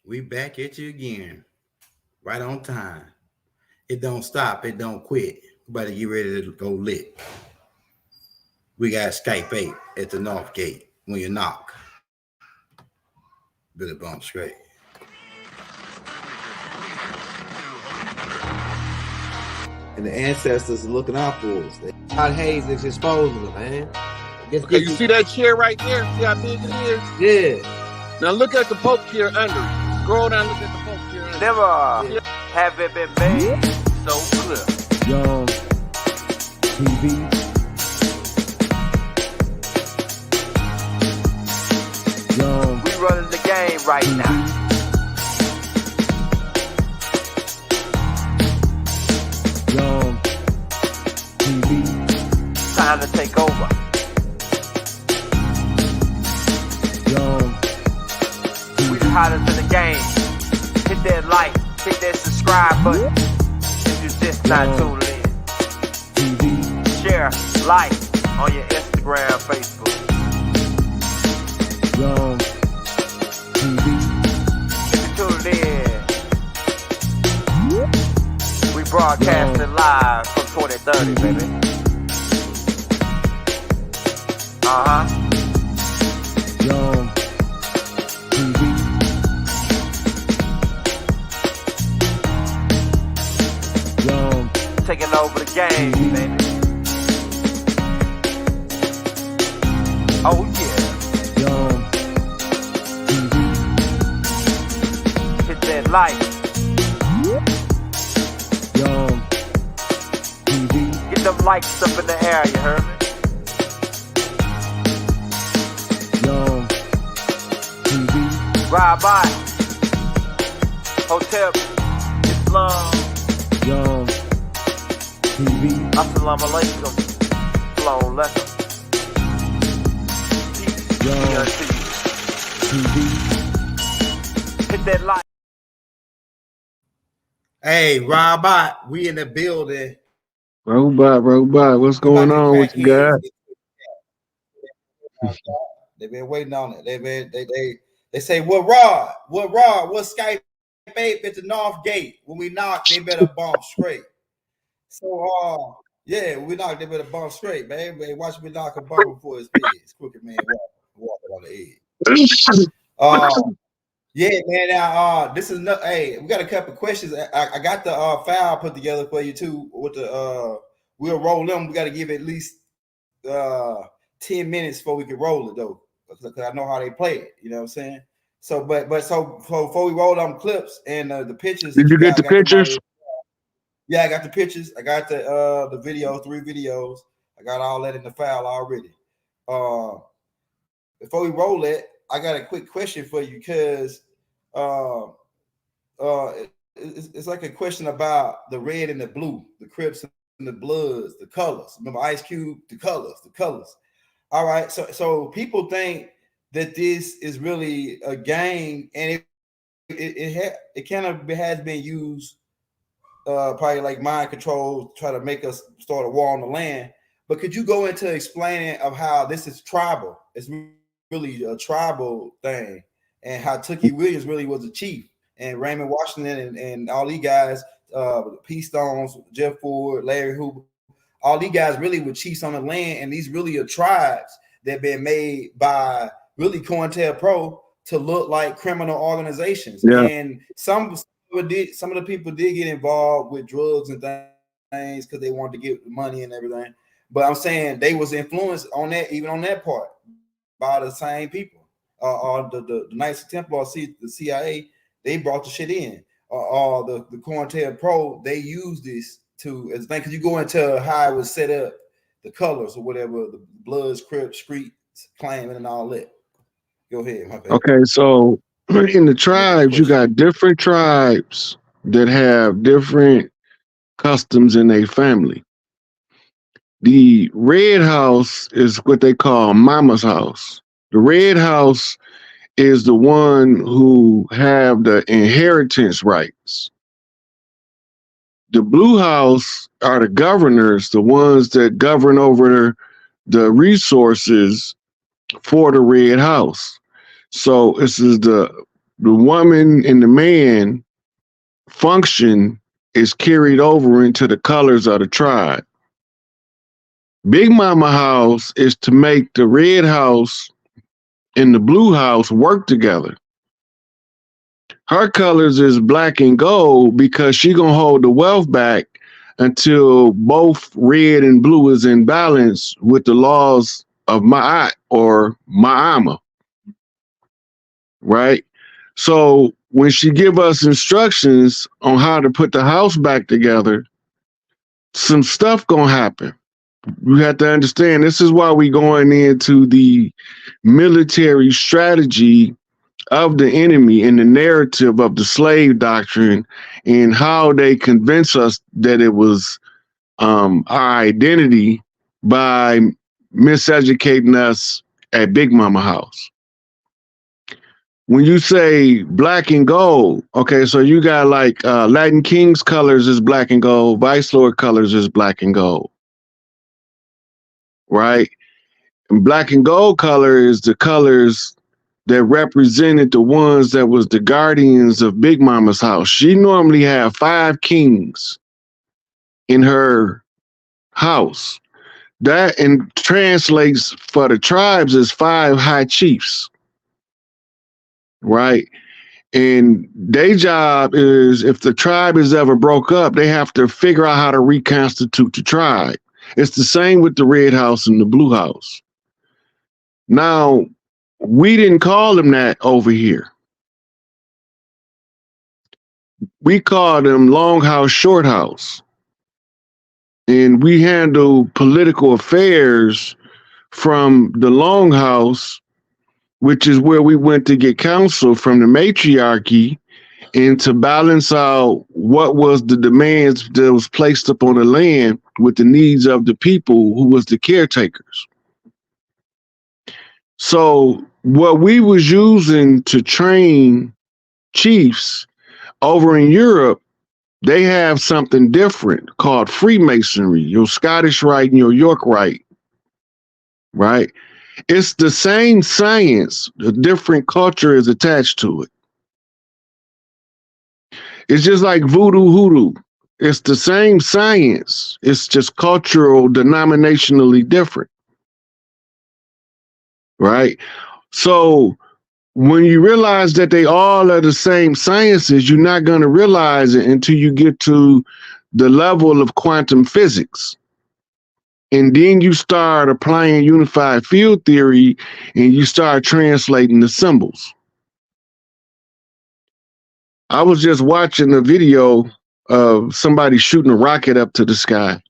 We back at you again, right on time. It don't stop, it don't quit. We about to get ready to go lit. We got Skype 8 at the North Gate. When you knock, Billy Bump straight. And the ancestors are looking out for us. Todd Hayes is exposing them, man. Okay, you see that chair right there? See how big it is? Yeah. Now look at the Pope chair under it. Scroll down, look at the Pope chair under Never have it been made so clear. Young TV. Young We running the game right now. Young TV. Time to take over. Young We the hottest in the game. Hit that like, hit that subscribe button. If you just not tuned in. TV. Share, like on your Instagram, Facebook. Young TV. If you tuned in, we broadcasting live from 2030, baby. Young TV. Young Taking over the game, baby. Oh yeah. Young TV. Hit that like. Young TV. Get them likes up in the air, you heard me? Young TV. Ride by. Hotel Islam. Young TV. Assalamu alaikum. Flown lesson. Young TV. Hit that like. Hey, Robot, we in the building. Robot, what's going on with you guys? They've been waiting on it. They say, what Rod, what Skype 8 at the North Gate? When we knock, they better bump straight. So yeah, we knock, they better bump straight, man. Hey, watch me knock a bump before his head. Crooked man walking on the edge. Yeah, man. Now this is not. Hey, we got a couple questions. I got the file put together for you too. With the we'll roll them. We got to give it at least 10 minutes before we can roll it though, because I know how they play it. You know what I'm saying? So, so before we roll them clips and the pictures. Did you get the pictures? Yeah, I got the pictures. I got the videos, 3 videos. I got all that in the file already. Before we roll it, I got a quick question for you because it's like a question about the red and the blue, the Crips and the Bloods, the colors. Remember Ice Cube, the colors. All right, so people think that this is really a game, and it kind of has been used probably like mind control to try to make us start a war on the land. But could you go into explaining of how this is tribal? It's really a tribal thing, and how Tookie Williams really was a chief, and Raymond Washington and all these guys, P. Stones, Jeff Ford, Larry Hoover, all these guys really were chiefs on the land, and these really are tribes that been made by really COINTELPRO to look like criminal organizations. Yeah. And some of the people did get involved with drugs and things because they wanted to get money and everything. But I'm saying they was influenced on that, even on that part, by the same people. The Knights of Templar, the CIA, they brought the shit in. The COINTELPRO, they used this to as thing, because you go into how it was set up, the colors or whatever, the Bloods, Crips, Streets, claiming and all that. Go ahead. Okay, so in the tribes, you got different tribes that have different customs in their family. The Red House is what they call Mama's house. The Red House is the one who have the inheritance rights. The Blue House are the governors, the ones that govern over the resources for the Red House. So this is the the woman and the man function is carried over into the colors of the tribe. Big Mama house is to make the red house and the blue house work together. Her colors is black and gold because she gonna hold the wealth back until both red and blue is in balance with the laws of Ma'at or Ma'ama, right? So when she give us instructions on how to put the house back together, some stuff gonna happen. You have to understand, this is why we going into the military strategy of the enemy and the narrative of the slave doctrine and how they convince us that it was our identity by miseducating us at Big Mama house. When you say black and gold, okay, so you got like Latin King's colors is black and gold, Vice Lord colors is black and gold, right? And black and gold color is the colors that represented the ones that was the guardians of Big Mama's house. She normally had 5 kings in her house. That and translates for the tribes as 5 high chiefs, right? And their job is, if the tribe is ever broke up, they have to figure out how to reconstitute the tribe. It's the same with the red house and the blue house. Now, we didn't call them that over here. We call them long house, short house. And we handle political affairs from the long house, which is where we went to get counsel from the matriarchy and to balance out what was the demands that was placed upon the land with the needs of the people who was the caretakers. So what we was using to train chiefs over in Europe, they have something different called Freemasonry, your Scottish Rite and your York Rite, right? It's the same science, a different culture is attached to it. It's just like voodoo hoodoo. It's the same science. It's just cultural, denominationally different, right? So when you realize that they all are the same sciences, you're not going to realize it until you get to the level of quantum physics. And then you start applying unified field theory and you start translating the symbols. I was just watching a video of somebody shooting a rocket up to the sky.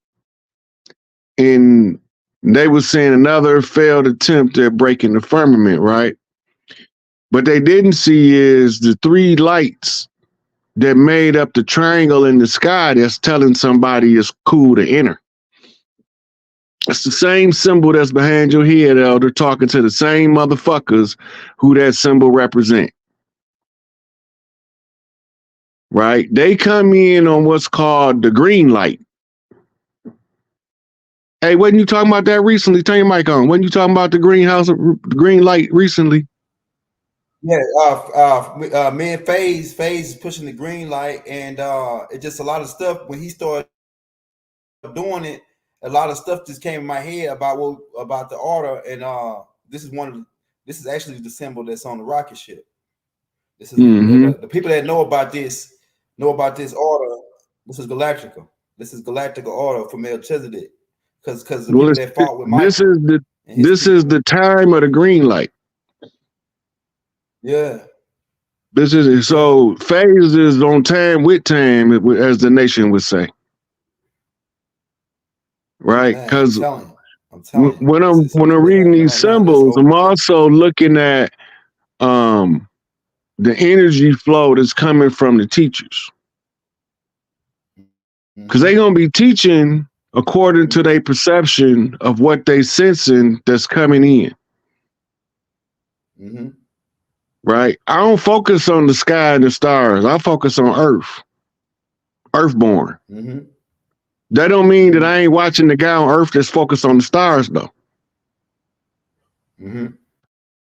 And they were saying another failed attempt at breaking the firmament, right? What they didn't see is the 3 lights that made up the triangle in the sky that's telling somebody it's cool to enter. It's the same symbol that's behind your head, Elder, talking to the same motherfuckers who that symbol represent. Right? They come in on what's called the green light. Hey, wasn't you talking about that recently? Turn your mic on. Wasn't you talking about the green light recently? Yeah, me and FaZe is pushing the green light, and it just a lot of stuff. When he started doing it, a lot of stuff just came in my head about the order, and this is actually the symbol that's on the rocket ship. This is the people that know about this order. This is Galactica. This is Galactica order for Melchizedek, because the people that fought with Michael. This is the time of the green light. Yeah. This is so FaZe is on time with time, as the nation would say. Right? Because when I'm reading these symbols, I'm also looking at the energy flow that's coming from the teachers. Because they're gonna be teaching according to their perception of what they sensing that's coming in. Mm-hmm. Right? I don't focus on the sky and the stars. I focus on Earth. Earthborn. Mm-hmm. That don't mean that I ain't watching the guy on Earth that's focused on the stars, though. Mm-hmm.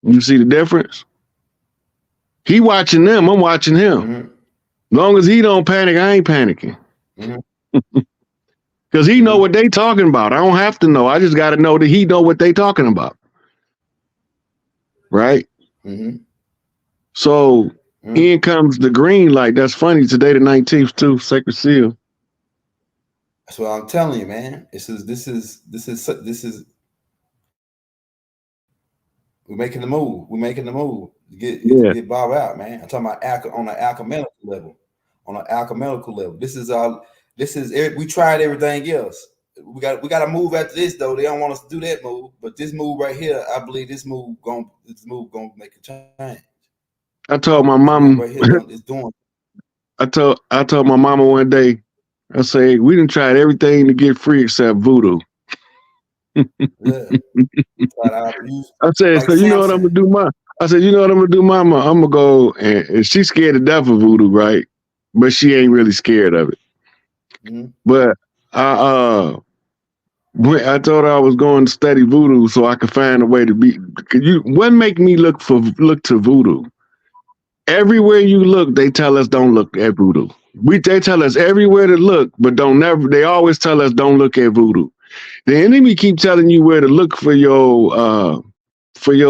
You see the difference? He watching them, I'm watching him. Mhm. Long as he don't panic, I ain't panicking. Mhm. Because he know what they talking about. I don't have to know. I just got to know that he know what they talking about. Right? Mhm. So in comes the green light. That's funny. Today the 19th too, Sacred Seal. That's what I'm telling you, man. This is we're making the move. We're making the move. Get Bob out, man. I'm talking about on an alchemical level. On an alchemical level. This is we tried everything else. We got to move after this though. They don't want us to do that move, but this move right here, I believe this move gonna make a change. I told my mom right here is doing. I told my mama one day, I say, we done tried everything to get free except voodoo. Yeah. I said, like so you know what I'm gonna do, Mom? I said, you know what I'm gonna do, Mama? I'm gonna go and she's scared to death of voodoo, right? But she ain't really scared of it. But I told her I was going to study voodoo so I could find a way to be. What make me look to voodoo? Everywhere you look, they tell us don't look at voodoo. They tell us everywhere to look, but they always tell us don't look at voodoo. The enemy keep telling you where to look for your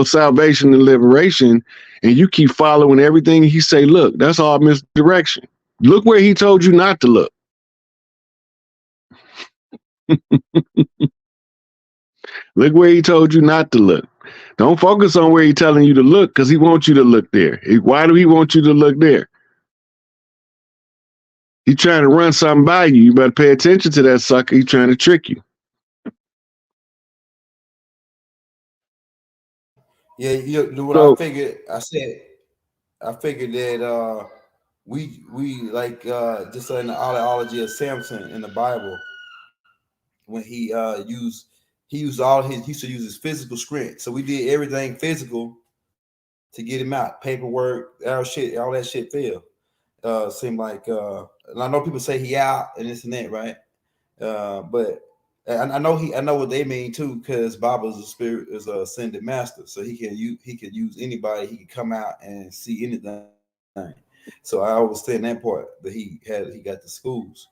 salvation and liberation, and you keep following everything he say. Look, that's all misdirection. Look where he told you not to look. Look where he told you not to look. Don't focus on where he's telling you to look, because he wants you to look there. Why do he want you to look there? He's trying to run something by you. You better pay attention to that sucker. He's trying to trick you. Yeah, you know what I figured? I figured that we like just in the ideology of Samson in the Bible, when he used to use his physical strength. So we did everything physical to get him out. Paperwork, all that shit failed. Seemed like and I know people say he out and this and that, right? But I know what they mean too, because Bob is a ascended master, so he could use anybody. He could come out and see anything. So I understand that part that he got the schools.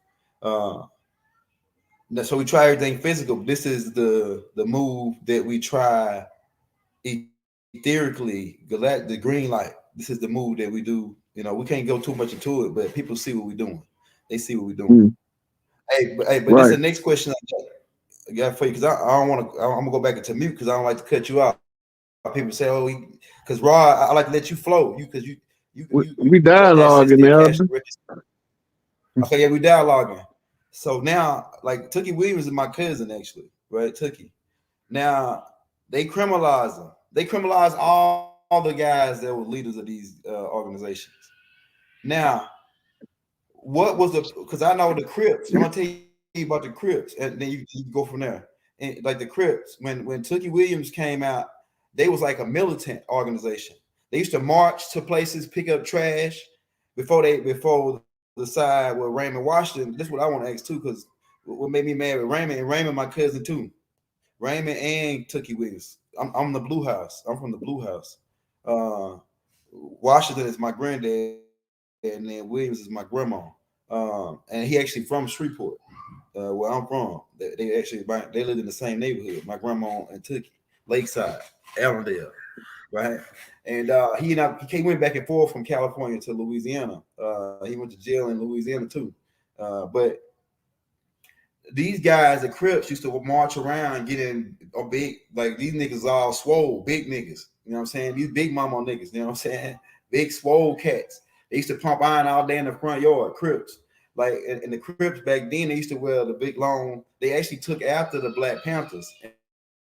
So we try everything physical. This is the move that we try etherically. The green light. This is the move that we do. You know, we can't go too much into it, but people see what we're doing. They see what we're doing. Hey, but right. This is the next question I got for you, because I don't want to. I'm gonna go back into mute because I don't like to cut you out. People say, "Oh, because Raw, I like to let you flow." We dialoguing now. Okay, yeah, we dialoguing. So now, like Tookie Williams is my cousin, actually, right? Tookie. Now they criminalize them. They criminalize all the guys that were leaders of these organizations. Now, what was because I know the Crips. I'm gonna tell you about the Crips, and then you go from there. And like the Crips, when Tookie Williams came out, they was like a militant organization. They used to march to places, pick up trash before the side with Raymond Washington. This is what I want to ask too, because what made me mad with Raymond, and Raymond my cousin too. Raymond and Tookie Williams. I'm the Blue House. I'm from the Blue House. Washington is my granddad, and then Williams is my grandma. And he actually from Shreveport, where I'm from. They live in the same neighborhood. My grandma and Tookie, Lakeside, Allendale, right? And he went back and forth from California to Louisiana. He went to jail in Louisiana too. But these guys, the Crips, used to march around getting a big, like these niggas all swole, big niggas. You know what I'm saying? These big mama niggas, you know what I'm saying? Big swole cats. They used to pump iron all day in the front yard, Crips. Like in the Crips back then, they used to wear the big long. They actually took after the Black Panthers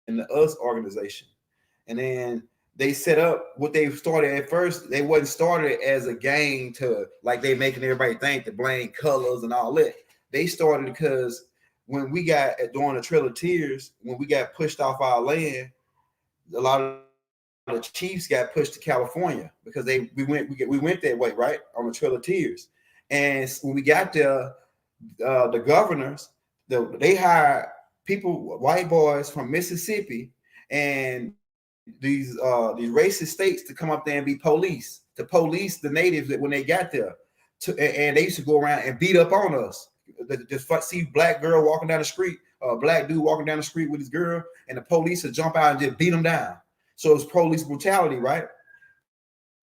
and the US organization. And then they set up what they started at first. They wasn't started as a gang to like they making everybody think to blame colors and all that. They started because when we got during the Trail of Tears, when we got pushed off our land, a lot of the chiefs got pushed to California because we went that way, right, on the Trail of Tears. And when we got there, the governors, they hired people, white boys from Mississippi, and these racist states to come up there and be police, to police the natives that when they got there, and they used to go around and beat up on us. Just see black girl walking down the street, black dude walking down the street with his girl, and the police would jump out and just beat them down. So it's police brutality, right?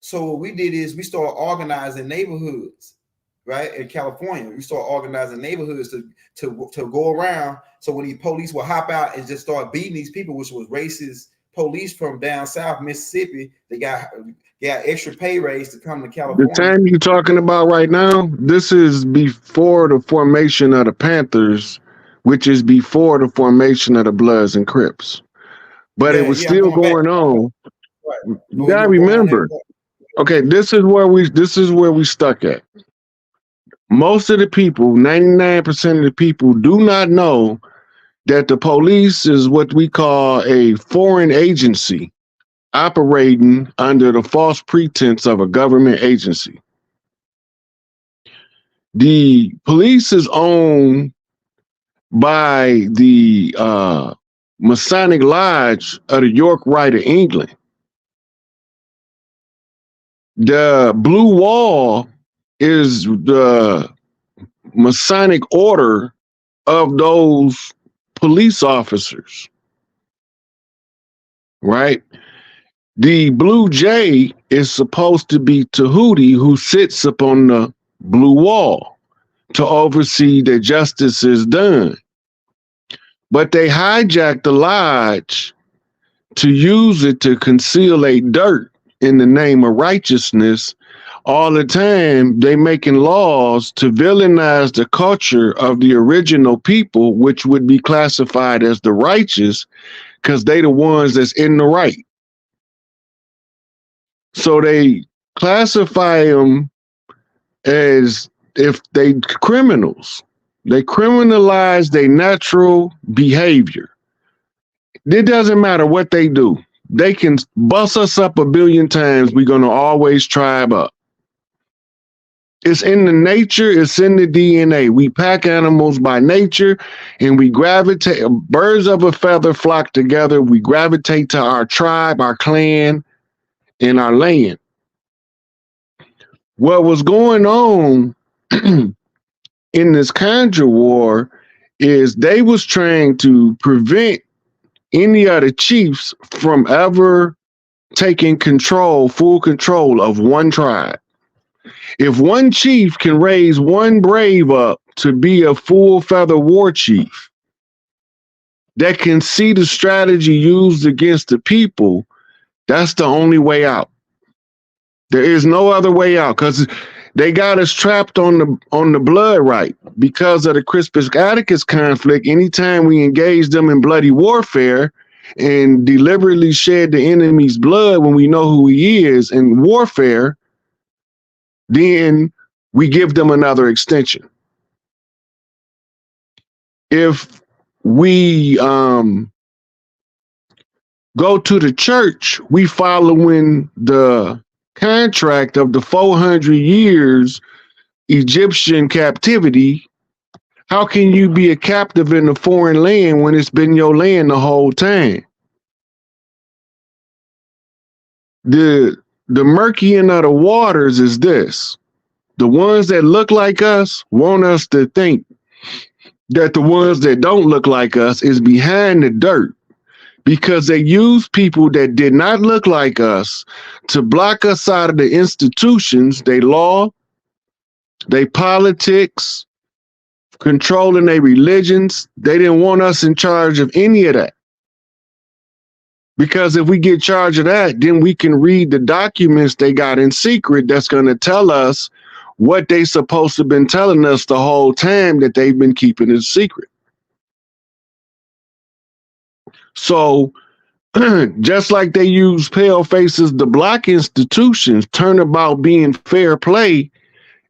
So what we did is we started organizing neighborhoods, right? In California, we started organizing neighborhoods to go around. So when these police will hop out and just start beating these people, which was racist police from down south Mississippi, they got extra pay raise to come to California. The time you're talking about right now, this is before the formation of the Panthers, which is before the formation of the Bloods and Crips. But it was still going on. Right. You gotta remember. Okay, this is where we stuck at. Most of the people, 99% of the people, do not know that the police is what we call a foreign agency operating under the false pretense of a government agency. The police is owned by the Masonic Lodge of the York Rite of England. The Blue Wall is the Masonic order of those police officers, right? The Blue Jay is supposed to be Tahuti, who sits upon the Blue Wall to oversee that justice is done. But they hijacked the lodge to use it to conciliate dirt in the name of righteousness. All the time they making laws to villainize the culture of the original people, which would be classified as the righteous, because they the ones that's in the right. So they classify them as if they criminals. They criminalize their natural behavior. It doesn't matter what they do. They can bust us up 1 billion times. We're going to always tribe up. It's in the nature. It's in the DNA. We pack animals by nature, and we gravitate. Birds of a feather flock together. We gravitate to our tribe, our clan, and our land. What was going on in this Conjure War is they was trying to prevent any of the chiefs from ever taking full control of one tribe. If one chief can raise one brave up to be a full feather war chief that can see the strategy used against the people, that's the only way out. There is no other way out, because they got us trapped on the blood right because of the Crispus Attucks conflict. Anytime we engage them in bloody warfare and deliberately shed the enemy's blood when we know who he is in warfare, then we give them another extension. If we go to the church, we following the contract of the 400 years Egyptian captivity. How can you be a captive in a foreign land when it's been your land the whole time? The murkying of the waters is this. The ones that look like us want us to think that the ones that don't look like us is behind the dirt, because they use people that did not look like us to block us out of the institutions, they law, they politics, controlling their religions. They didn't want us in charge of any of that. Because if we get charged of that, then we can read the documents they got in secret that's going to tell us what they supposed to have been telling us the whole time that they've been keeping it secret. So just like they use pale faces to block institutions, turnabout being fair play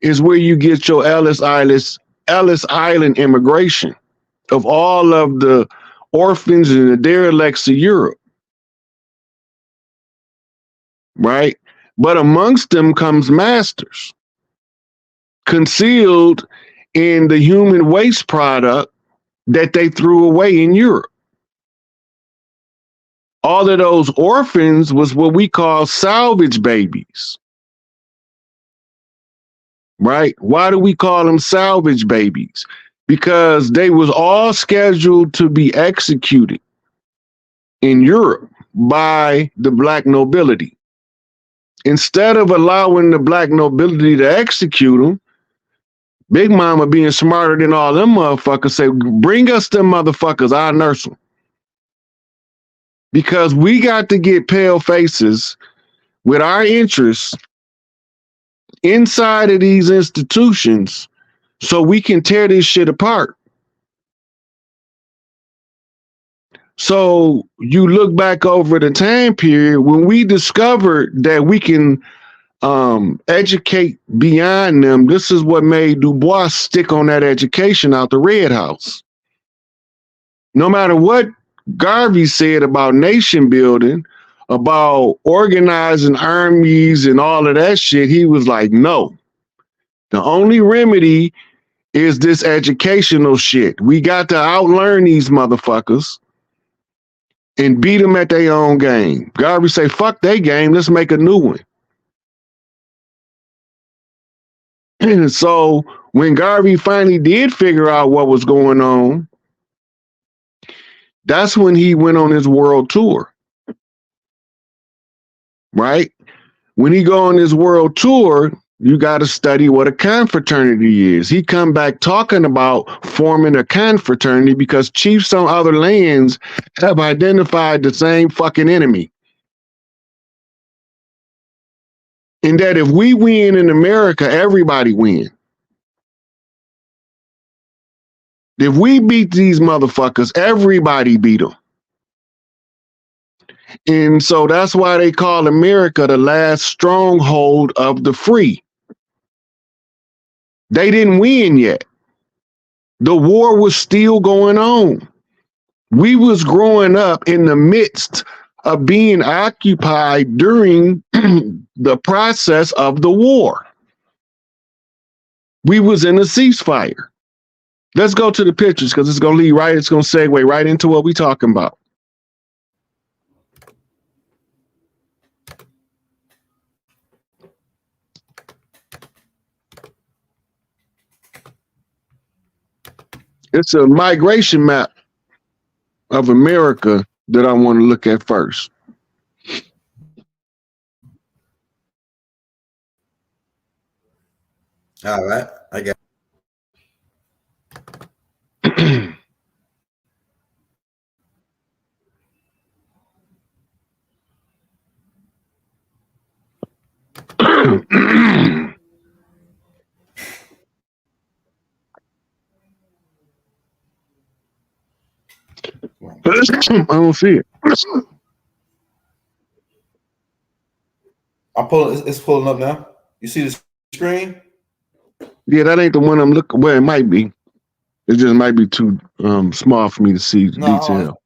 is where you get your Ellis Island immigration of all of the orphans and the derelicts of Europe. Right? But amongst them comes masters, concealed in the human waste product that they threw away in Europe. all of those orphans was what we call salvage babies. Right? Why do we call them salvage babies? Because they was all scheduled to be executed in Europe by the black nobility. Instead of allowing the black nobility to execute them, Big Mama, being smarter than all them motherfuckers, say, bring us them motherfuckers, I'll nurse them. Because we got to get pale faces with our interests inside of these institutions so we can tear this shit apart. So you look back over the time period when we discovered that we can educate beyond them. This is what made Du Bois stick on that education out the Red House. No matter what Garvey said about nation building, about organizing armies and all of that shit, he was like, no. The only remedy is this educational shit. We got to outlearn these motherfuckers and beat them at their own game. Garvey say, fuck their game, let's make a new one. And so when Garvey finally did figure out what was going on, that's when he went on his world tour. Right? When he go on his world tour, you got to study what a confraternity is. He come back talking about forming a confraternity because chiefs on other lands have identified the same fucking enemy. And that if we win in America, everybody win. If we beat these motherfuckers, everybody beat them. And so that's why they call America the last stronghold of the free. They didn't win yet. The war was still going on. We was growing up in the midst of being occupied during the process of the war. We was in a ceasefire. Let's go to the pictures because it's going to lead right, it's going to segue right into what we're talking about. It's a migration map of America that I want to look at first. All right, I got. I don't see it. I'm pulling. It's pulling up now. You see the screen? Yeah, that ain't the one I'm looking. Well, it might be. It just might be too small for me to see the detail.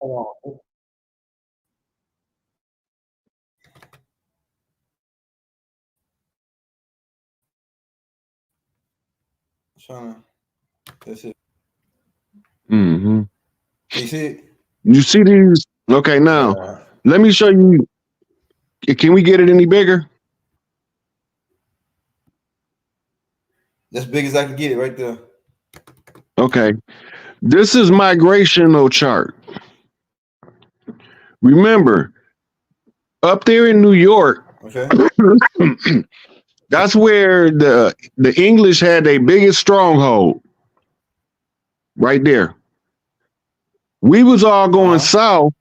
Hold on. That's it. Mm-hmm. You see it? You see these? Okay, now let me show you. Can we get it any bigger? As big as I can get it right there. Okay. This is migrational chart. Remember, up there in New York, Okay. that's where the English had their biggest stronghold. Right there. We was all going south,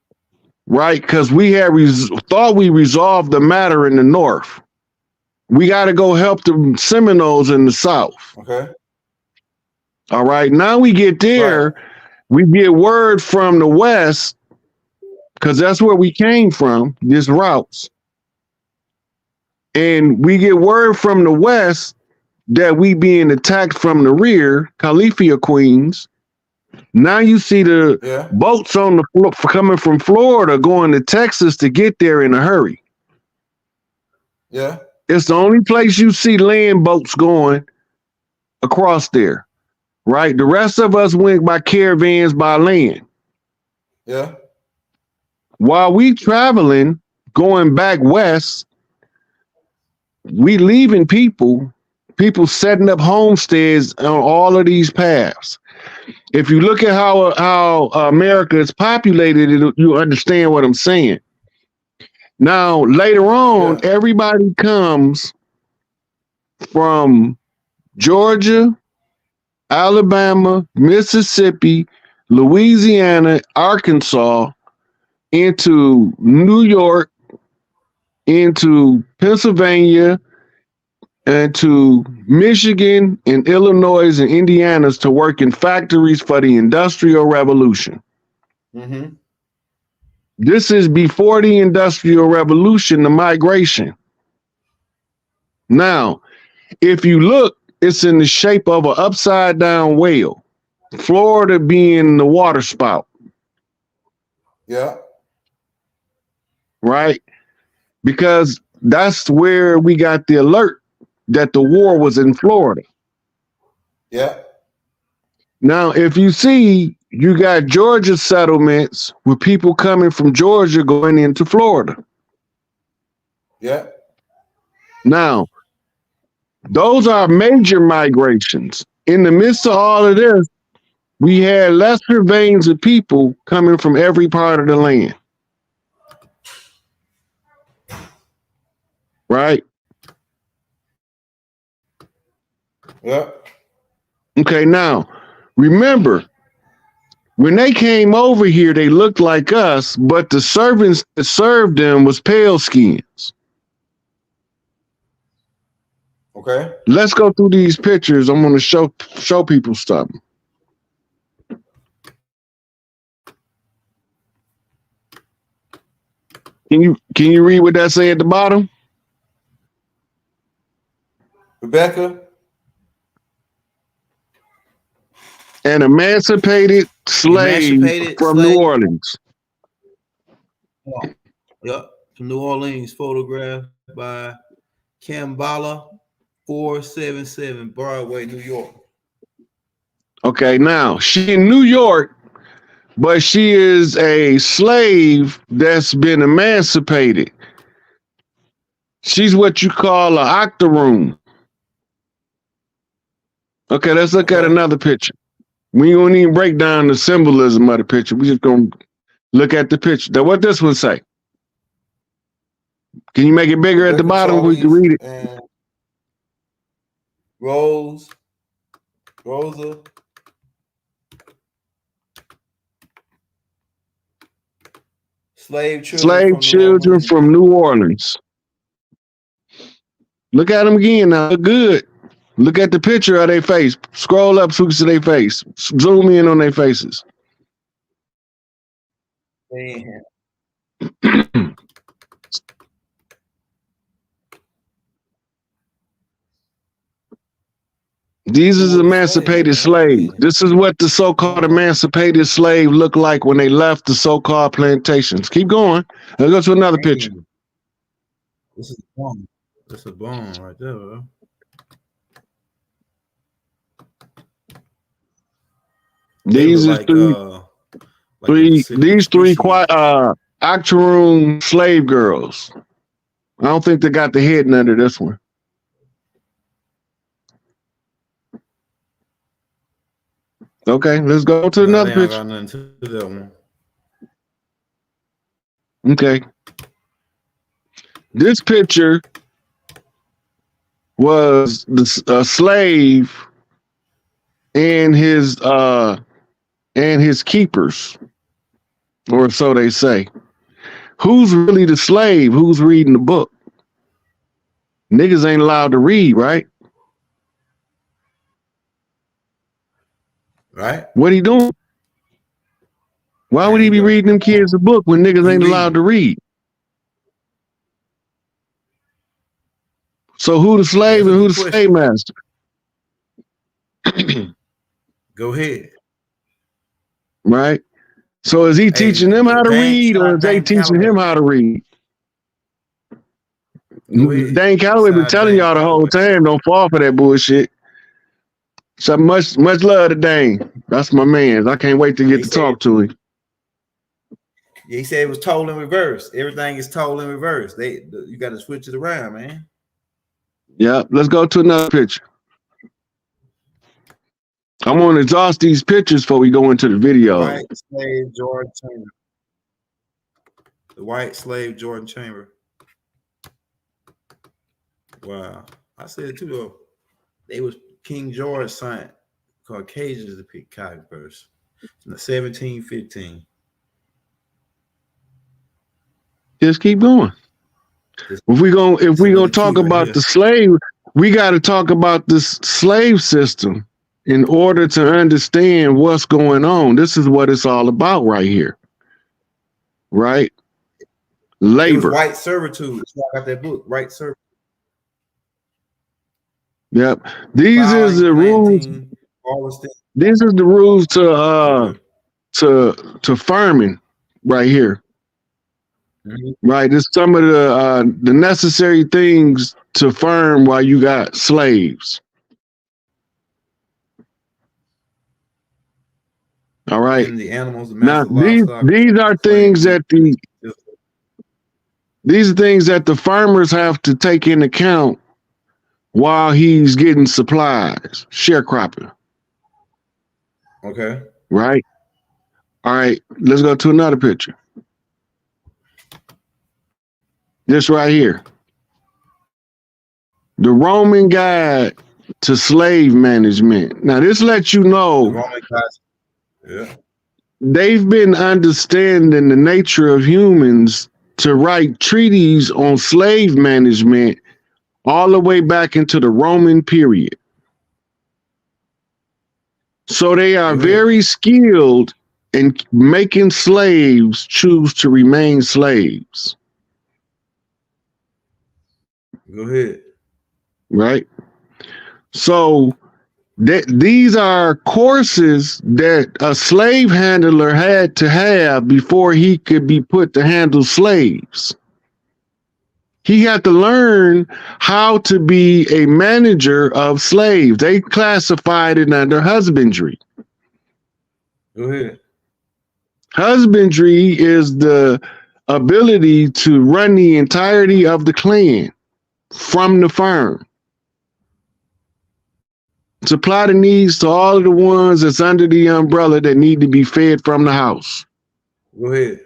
right? Because we had thought we resolved the matter in the north. We got to go help the Seminoles in the south. Okay. All right. Now we get there, we get word from the west, because that's where we came from, this routes. And we get word from the west that we being attacked from the rear, Califia Queens. Now you see the boats on the floor coming from Florida going to Texas to get there in a hurry. Yeah. It's the only place you see land boats going across there. right? The rest of us went by caravans by land. Yeah. While we traveling, going back west, we leaving people setting up homesteads on all of these paths. If you look at how America is populated, you understand what I'm saying. Now, later on, everybody comes from Georgia, Alabama, Mississippi, Louisiana, Arkansas, into New York, into Pennsylvania, and to Michigan and Illinois and Indiana to work in factories for the Industrial Revolution. Mm-hmm. This is before the Industrial Revolution, the migration. Now, if you look, it's in the shape of an upside down whale, Florida being the water spout. Yeah. Right? Because that's where we got the alert that the war was in Florida. Yeah. Now, if you see, you got Georgia settlements with people coming from Georgia going into Florida. Yeah. Now, those are major migrations. In the midst of all of this, we had lesser veins of people coming from every part of the land. Right? Yeah. Okay, now, remember, when they came over here, they looked like us, but the servants that served them was pale skins. Okay. Let's go through these pictures. I'm going to show people something. Can you read what that say at the bottom? Rebecca. An emancipated slave from New Orleans. Yep, from New Orleans, photographed by Kambala 477 Broadway, New York. Okay, now she in New York, but she is a slave that's been emancipated. She's what you call an octoroon. Okay, let's look at another picture. We don't even break down the symbolism of the picture. We just gonna look at the picture. Now, what this one say? Can you make it bigger at the bottom? We can read it. And Rosa. Slave children from New Orleans. Look at them again now. Look good. Look at the picture of their face. Scroll up so you can see their face. Zoom in on their faces. These is emancipated slaves. This is what the so-called emancipated slave looked like when they left the so-called plantations. Keep going. Let's go to another picture. This is a bomb. That's a bomb right there, bro. These are three octoroon slave girls. I don't think they got the head under this one. Okay, let's go to another picture. Got nothing to that one. Okay. This picture was a slave and his keepers, or so they say. Who's really the slave? Who's reading the book? Niggas ain't allowed to read, right? Right. What he doing? Why would he be reading them kids a book when niggas ain't allowed to read? So who the slave and who the slave master? Go ahead. Right. So is he teaching them how to read, or is they teaching him how to read? Dane Calloway been telling y'all the whole time, don't fall for that bullshit. So much love to Dane. That's my man. I can't wait to get to talk to him. He said it was told in reverse. Everything is told in reverse. You got to switch it around, man. Yeah, let's go to another picture. I'm gonna exhaust these pictures before we go into the video. White slave Jordan Chamber. The white slave Jordan Chamber. Wow. I said too though. They was King George signed Caucasians to pick cotton first. In 1715. Just keep going. If we gonna talk about the slave, we got to talk about this slave system in order to understand what's going on. This is what it's all about right here, right? Labor, white servitude. That's why I got that book, White Servitude. Yep. These is the rules. These is the rules to farming right here. Mm-hmm. Right. It's some of the necessary things to farm while you got slaves. All right. And the animals, the now these are things that these are things that the farmers have to take into account while he's getting supplies, sharecropping. Okay. Right. All right. Let's go to another picture. This right here. The Roman Guide to Slave Management. Now, this lets you know they've been understanding the nature of humans to write treaties on slave management all the way back into the Roman period. So they are very skilled in making slaves choose to remain slaves. Go ahead. Right. So these are courses that a slave handler had to have before he could be put to handle slaves. He had to learn how to be a manager of slaves. They classified it under husbandry. Go ahead. Husbandry is the ability to run the entirety of the clan from the farm. Supply the needs to all of the ones that's under the umbrella that need to be fed from the house. Go ahead.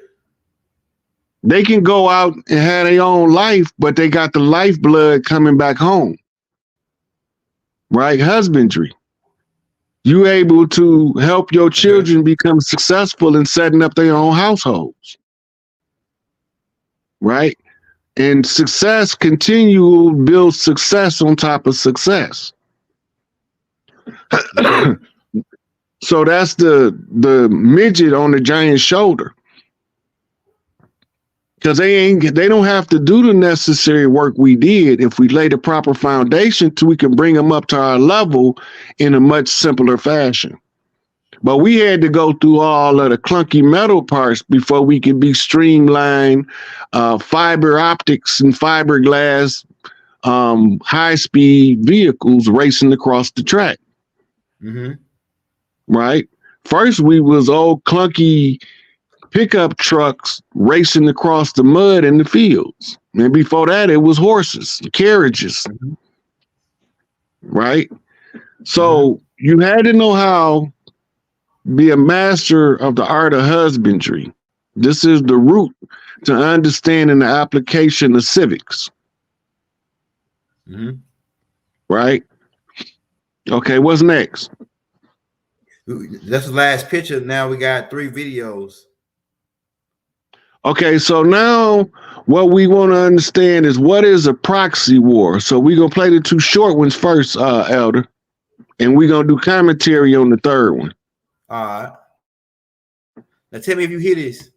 They can go out and have their own life, but they got the lifeblood coming back home. Right? Husbandry. You able to help your children become successful in setting up their own households. Right? And success continual builds success on top of success. So that's the midget on the giant shoulder. Because they don't have to do the necessary work we did if we lay the proper foundation so we can bring them up to our level in a much simpler fashion. But we had to go through all of the clunky metal parts before we could be streamlined, fiber optics and fiberglass, high-speed vehicles racing across the track. Mm-hmm. Right? First, we was old clunky pickup trucks racing across the mud in the fields. And before that, it was horses, carriages. Mm-hmm. Right? So you had to know how be a master of the art of husbandry. This is the root to understanding the application of civics. Mm-hmm. Right? Okay, what's next? That's the last picture. Now we got 3 videos. Okay, so now what we want to understand is what is a proxy war. So we're going to play the 2 short ones first, Elder, and we're going to do commentary on the 3rd one. All right. Now tell me if you hear this.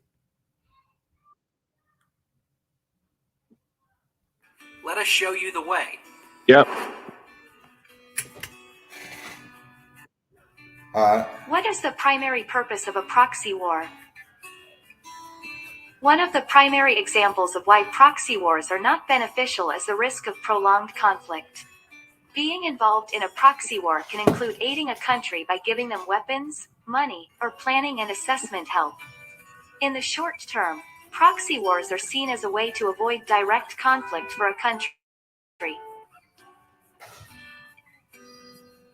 Let us show you the way. Yep. All right. What is the primary purpose of a proxy war? One of the primary examples of why proxy wars are not beneficial is the risk of prolonged conflict. Being involved in a proxy war can include aiding a country by giving them weapons, money, or planning and assessment help. In the short term, proxy wars are seen as a way to avoid direct conflict for a country.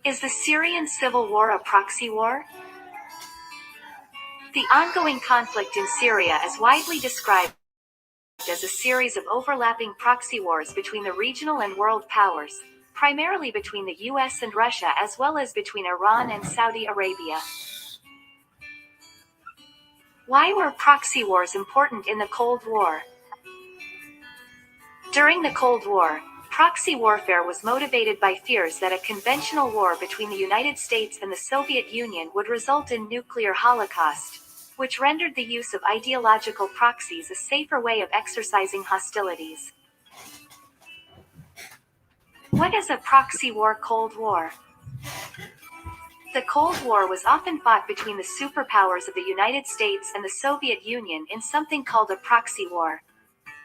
Is the Syrian civil war a proxy war? The ongoing conflict in Syria is widely described as a series of overlapping proxy wars between the regional and world powers, primarily between the US and Russia as well as between Iran and Saudi Arabia. Why were proxy wars important in the Cold War? During the Cold War, proxy warfare was motivated by fears that a conventional war between the United States and the Soviet Union would result in nuclear holocaust, which rendered the use of ideological proxies a safer way of exercising hostilities. What is a proxy war? Cold War. The Cold War was often fought between the superpowers of the United States and the Soviet Union in something called a proxy war.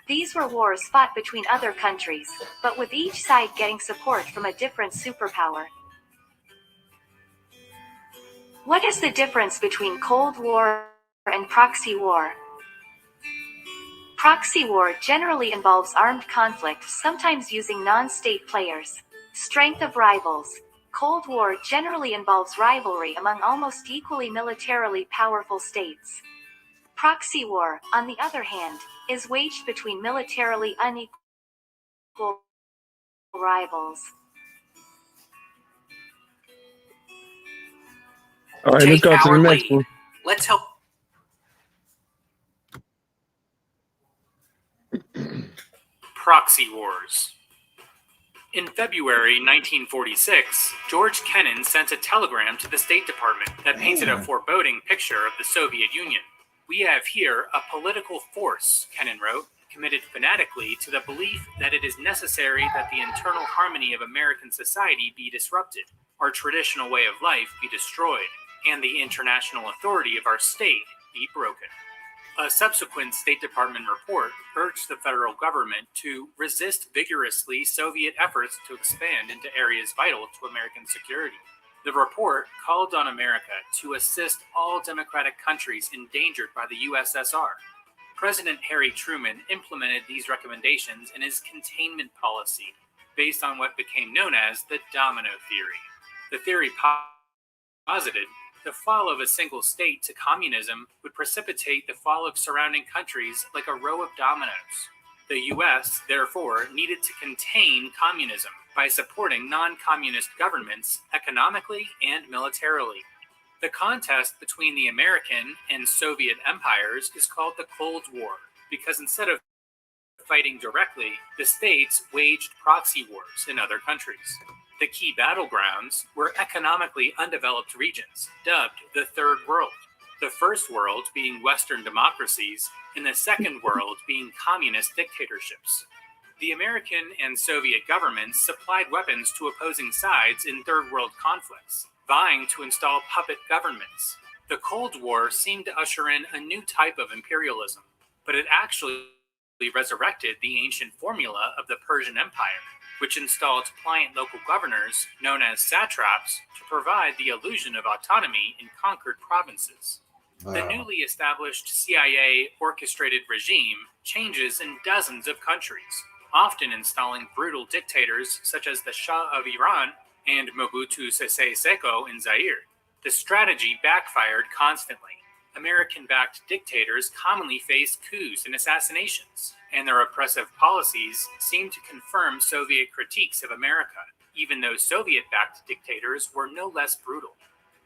These were wars fought between other countries, but with each side getting support from a different superpower. What is the difference between Cold War and proxy war? Proxy war generally involves armed conflict, sometimes using non-state players. Strength of rivals. Cold War generally involves rivalry among almost equally militarily powerful states. Proxy war, on the other hand, is waged between militarily unequal rivals. All right, let's Take go to the our next lead. one. Let's help. Proxy wars. In February 1946, George Kennan sent a telegram to the State Department that painted a foreboding picture of the Soviet Union. "We have here a political force," Kennan wrote, "committed fanatically to the belief that it is necessary that the internal harmony of American society be disrupted, our traditional way of life be destroyed, and the international authority of our state be broken." A subsequent State Department report urged the federal government to resist vigorously Soviet efforts to expand into areas vital to American security. The report called on America to assist all democratic countries endangered by the USSR. President Harry Truman implemented these recommendations in his containment policy, based on what became known as the domino theory. The theory posited the fall of a single state to communism would precipitate the fall of surrounding countries like a row of dominoes. The US, therefore, needed to contain communism by supporting non-communist governments economically and militarily. The contest between the American and Soviet empires is called the Cold War, because instead of fighting directly, the states waged proxy wars in other countries. The key battlegrounds were economically undeveloped regions, dubbed the Third World. The First World being Western democracies, and the Second World being communist dictatorships. The American and Soviet governments supplied weapons to opposing sides in Third World conflicts, vying to install puppet governments. The Cold War seemed to usher in a new type of imperialism, but it actually resurrected the ancient formula of the Persian Empire, which installed pliant local governors, known as satraps, to provide the illusion of autonomy in conquered provinces. The newly established CIA-orchestrated regime changes in dozens of countries, often installing brutal dictators such as the Shah of Iran and Mobutu Sese Seko in Zaire. The strategy backfired constantly. American-backed dictators commonly faced coups and assassinations, and their oppressive policies seemed to confirm Soviet critiques of America, even though Soviet-backed dictators were no less brutal.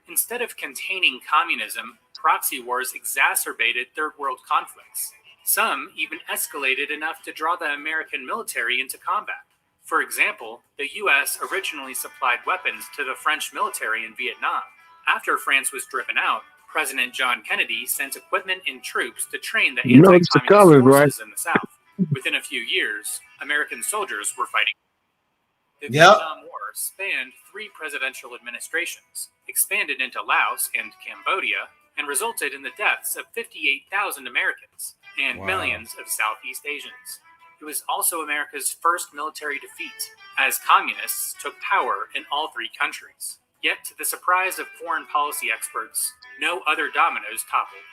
Instead of containing communism, proxy wars exacerbated Third World conflicts. Some even escalated enough to draw the American military into combat. For example, the US originally supplied weapons to the French military in Vietnam. After France was driven out, President John Kennedy sent equipment and troops to train the Notice the anti-communist colors, forces right? in the South. Within a few years, American soldiers were fighting. The Yep. Vietnam War spanned 3 presidential administrations, expanded into Laos and Cambodia, and resulted in the deaths of 58,000 Americans and Wow. millions of Southeast Asians. It was also America's first military defeat, as communists took power in all three countries. Yet, to the surprise of foreign policy experts, no other dominoes toppled.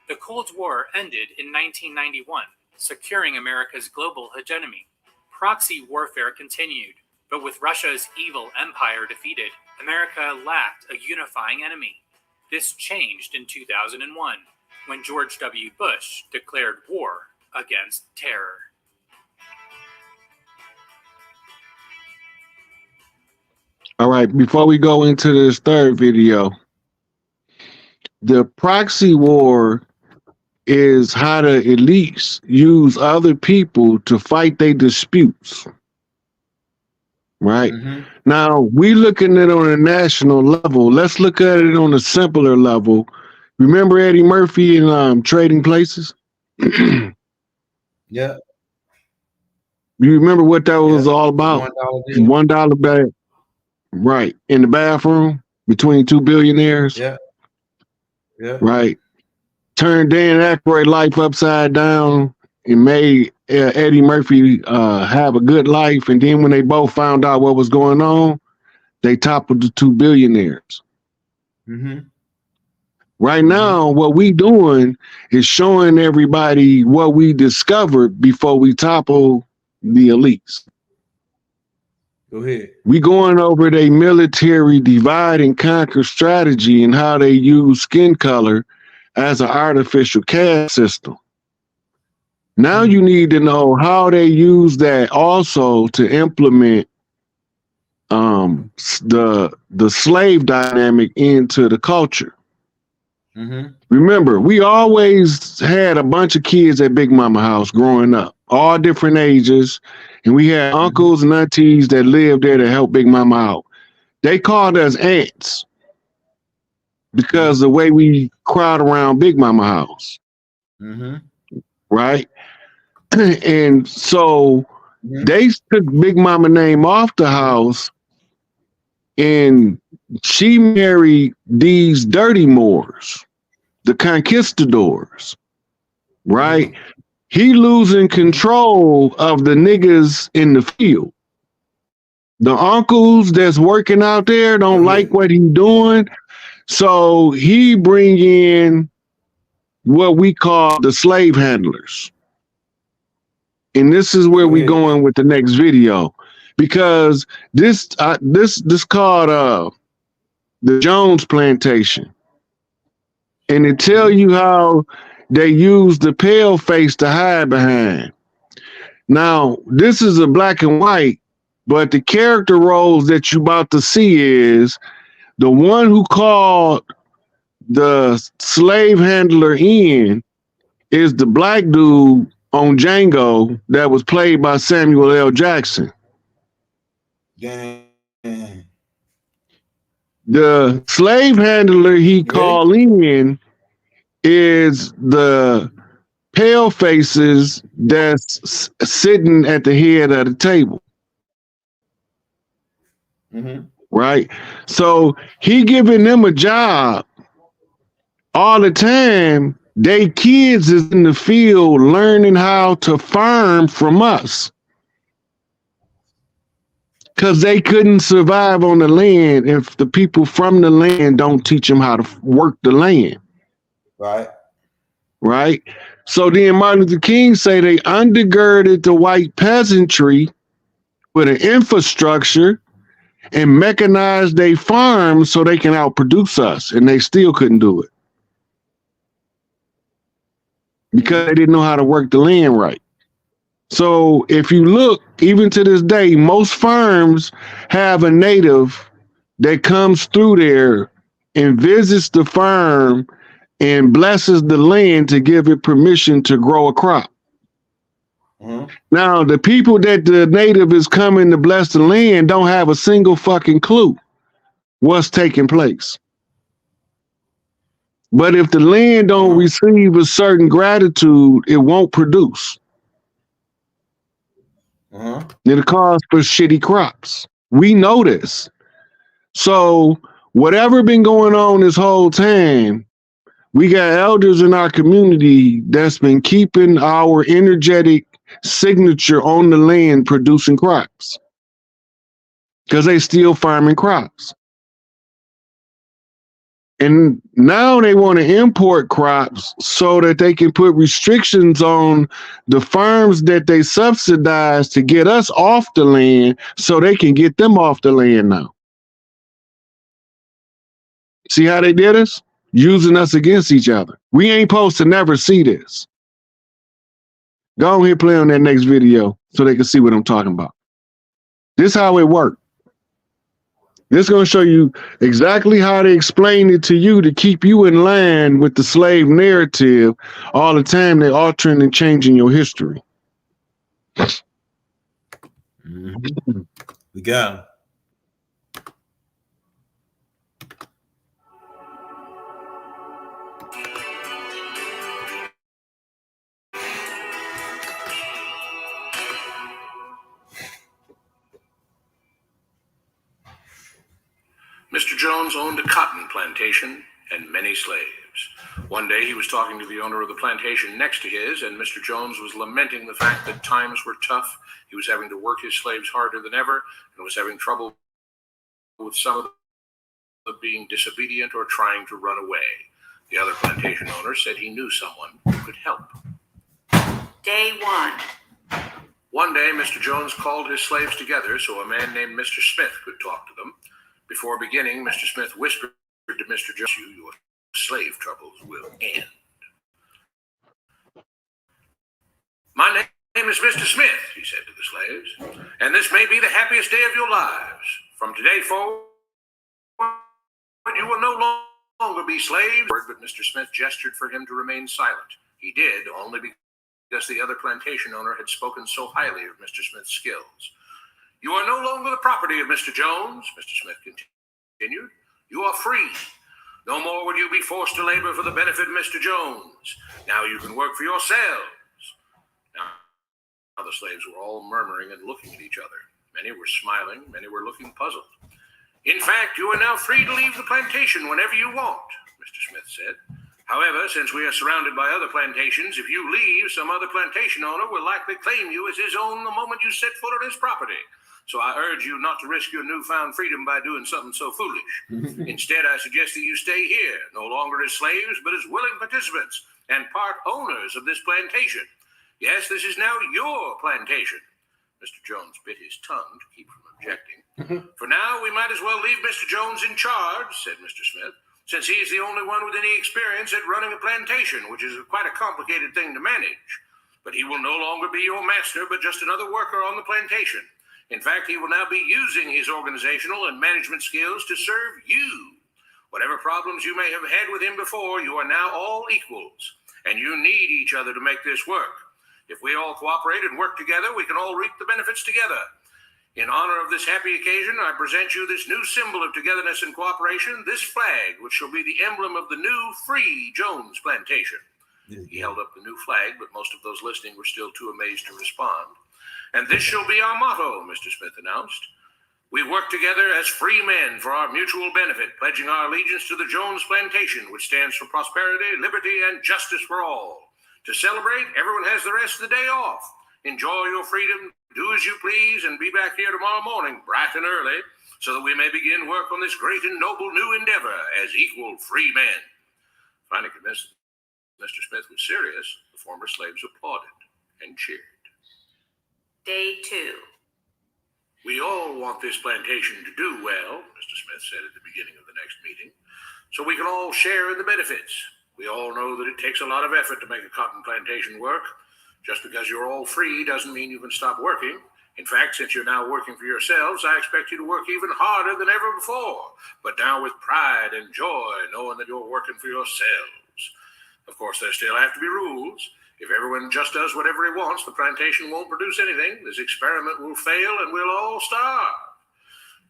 The Cold War ended in 1991, securing America's global hegemony. Proxy warfare continued, but with Russia's evil empire defeated, America lacked a unifying enemy. This changed in 2001, when George W. Bush declared war against terror. All right, before we go into this third video, the proxy war is how the elites use other people to fight their disputes. Right? Now, we looking at it on a national level. Let's look at it on a simpler level. Remember Eddie Murphy in Trading Places? Yeah. You remember what that was all about? $1 bag. Right. In the bathroom between two billionaires. Yeah. Yeah. Right. Turned Dan Aykroyd's life upside down and made Eddie Murphy have a good life. And then when they both found out what was going on, they toppled the two billionaires. Right now, what we doing is showing everybody what we discovered before we topple the elites. Go ahead. We going over their military divide and conquer strategy and how they use skin color as an artificial caste system. Now you need to know how they use that also to implement the slave dynamic into the culture. Remember, we always had a bunch of kids at Big Mama house growing up, all different ages, and we had uncles and aunties that lived there to help Big Mama out. They called us ants because the way we crowd around Big Mama house. Right? And so they took Big Mama name off the house, and she married these dirty Moors, the conquistadors, right? He losing control of the niggas in the field. The uncles that's working out there don't like what he's doing, so he bring in what we call the slave handlers. And this is where we going with the next video, because this called the Jones Plantation, and it tell you how they use the pale face to hide behind. Now, this is a black and white, but the character roles that you about to see is the one who called the slave handler in is the black dude on Django that was played by Samuel L. Jackson. The slave handler he called in is the pale faces that's sitting at the head of the table. Right? So he giving them a job all the time. They kids is in the field learning how to farm from us, because they couldn't survive on the land if the people from the land don't teach them how to work the land. Right. So then Martin Luther King say they undergirded the white peasantry with an infrastructure and mechanized their farms so they can outproduce us, and they still couldn't do it because they didn't know how to work the land right. So if you look, even to this day, most farms have a native that comes through there and visits the farm and blesses the land to give it permission to grow a crop. Now, the people that the native is coming to bless the land don't have a single fucking clue what's taking place. But if the land don't receive a certain gratitude, it won't produce. It'll cause for shitty crops. We know this. So whatever been going on this whole time, we got elders in our community that's been keeping our energetic signature on the land producing crops because they still farming crops. And now they want to import crops so that they can put restrictions on the farms that they subsidize to get us off the land so they can get them off the land now. See how they did us? Using us against each other. We ain't supposed to never see this. Go on here, play on that next video so they can see what I'm talking about. This is how it worked. This is going to show you exactly how they explain it to you to keep you in line with the slave narrative all the time. They're altering and changing your history. Mm-hmm. We got him. Mr. Jones owned a cotton plantation and many slaves. One day he was talking to the owner of the plantation next to his, and Mr. Jones was lamenting the fact that times were tough. He was having to work his slaves harder than ever and was having trouble with some of them being disobedient or trying to run away. The other plantation owner said he knew someone who could help. Day 1. One day, Mr. Jones called his slaves together so a man named Mr. Smith could talk to them. Before beginning, Mr. Smith whispered to Mr. Jones, "Your slave troubles will end." "My name is Mr. Smith," he said to the slaves, "and this may be the happiest day of your lives. From today forward, you will no longer be slaves." But Mr. Smith gestured for him to remain silent. He did, only because the other plantation owner had spoken so highly of Mr. Smith's skills. "You are no longer the property of Mr. Jones," Mr. Smith continued. "You are free. No more will you be forced to labor for the benefit of Mr. Jones. Now you can work for yourselves." Now the slaves were all murmuring and looking at each other. Many were smiling, many were looking puzzled. "In fact, you are now free to leave the plantation whenever you want," Mr. Smith said. "However, since we are surrounded by other plantations, if you leave, some other plantation owner will likely claim you as his own the moment you set foot on his property. So I urge you not to risk your newfound freedom by doing something so foolish. Instead, I suggest that you stay here, no longer as slaves, but as willing participants and part owners of this plantation. Yes, this is now your plantation." Mr. Jones bit his tongue to keep from objecting. "For now, we might as well leave Mr. Jones in charge," said Mr. Smith, "since he is the only one with any experience at running a plantation, which is quite a complicated thing to manage. But he will no longer be your master, but just another worker on the plantation. In fact, he will now be using his organizational and management skills to serve you. Whatever problems you may have had with him before, you are now all equals, and you need each other to make this work. If we all cooperate and work together, we can all reap the benefits together. In honor of this happy occasion, I present you this new symbol of togetherness and cooperation, this flag, which shall be the emblem of the new free Jones plantation." He held up the new flag, but most of those listening were still too amazed to respond. "And this shall be our motto," Mr. Smith announced. "We work together as free men for our mutual benefit, pledging our allegiance to the Jones plantation, which stands for prosperity, liberty, and justice for all. To celebrate, everyone has the rest of the day off. Enjoy your freedom, do as you please, and be back here tomorrow morning, bright and early, so that we may begin work on this great and noble new endeavor as equal free men." Finally convinced Mr. Smith was serious, the former slaves applauded and cheered. Day 2. "We all want this plantation to do well," Mr. Smith said at the beginning of the next meeting, "so we can all share in the benefits. We all know that it takes a lot of effort to make a cotton plantation work. Just because you're all free doesn't mean you can stop working. In fact, since you're now working for yourselves, I expect you to work even harder than ever before, but now with pride and joy, knowing that you're working for yourselves. Of course, there still have to be rules. If everyone just does whatever he wants, the plantation won't produce anything. This experiment will fail and we'll all starve.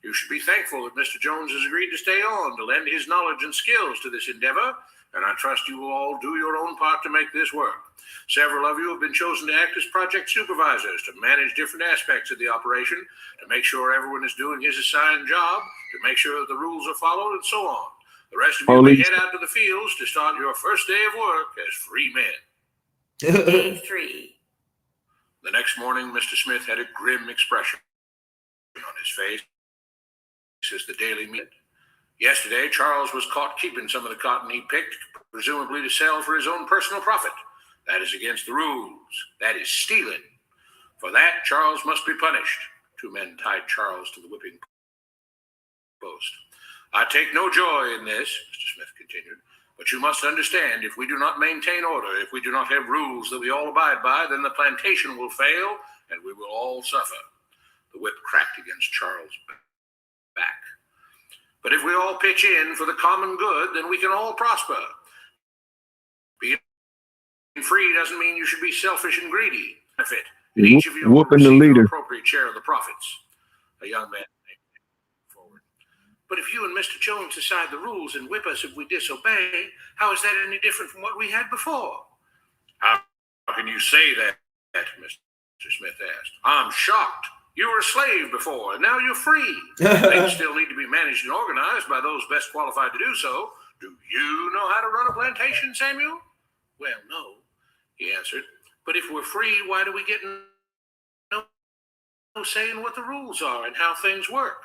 You should be thankful that Mr. Jones has agreed to stay on to lend his knowledge and skills to this endeavor, and I trust you will all do your own part to make this work. Several of you have been chosen to act as project supervisors to manage different aspects of the operation, to make sure everyone is doing his assigned job, to make sure that the rules are followed, and so on. The rest of you may head out to the fields to start your first day of work as free men." Day 3. The next morning, Mr. Smith had a grim expression on his face as the Daily Meet. Yesterday, Charles was caught keeping some of the cotton he picked, presumably to sell for his own personal profit. That is against the rules. That is stealing. For that, Charles must be punished. Two men tied Charles to the whipping post. I take no joy in this, Mr. Smith continued, but you must understand, if we do not maintain order, if we do not have rules that we all abide by, then the plantation will fail and we will all suffer. The whip cracked against Charles' back. But if we all pitch in for the common good, then we can all prosper. Being free doesn't mean you should be selfish and greedy. Benefit. And each of you will Whooping the receive leader. your appropriate share of the profits. A young man came forward. But if you and Mr. Jones decide the rules and whip us if we disobey, how is that any different from what we had before? How can you say that, Mr. Smith asked. I'm shocked. You were a slave before, and now you're free. Things still need to be managed and organized by those best qualified to do so. Do you know how to run a plantation, Samuel? Well, no, he answered. But if we're free, why do we get no say in what the rules are and how things work?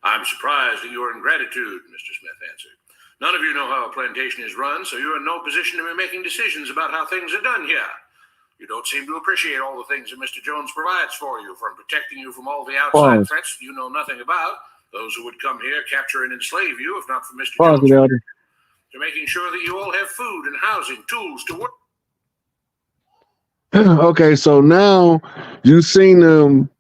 I'm surprised at your ingratitude, Mr. Smith answered. None of you know how a plantation is run, so you're in no position to be making decisions about how things are done here. You don't seem to appreciate all the things that Mr. Jones provides for you, from protecting you from all the outside threats you know nothing about, those who would come here, capture and enslave you, if not for Mr. Jones, to making sure that you all have food and housing, tools to work. Okay, so now you've seen them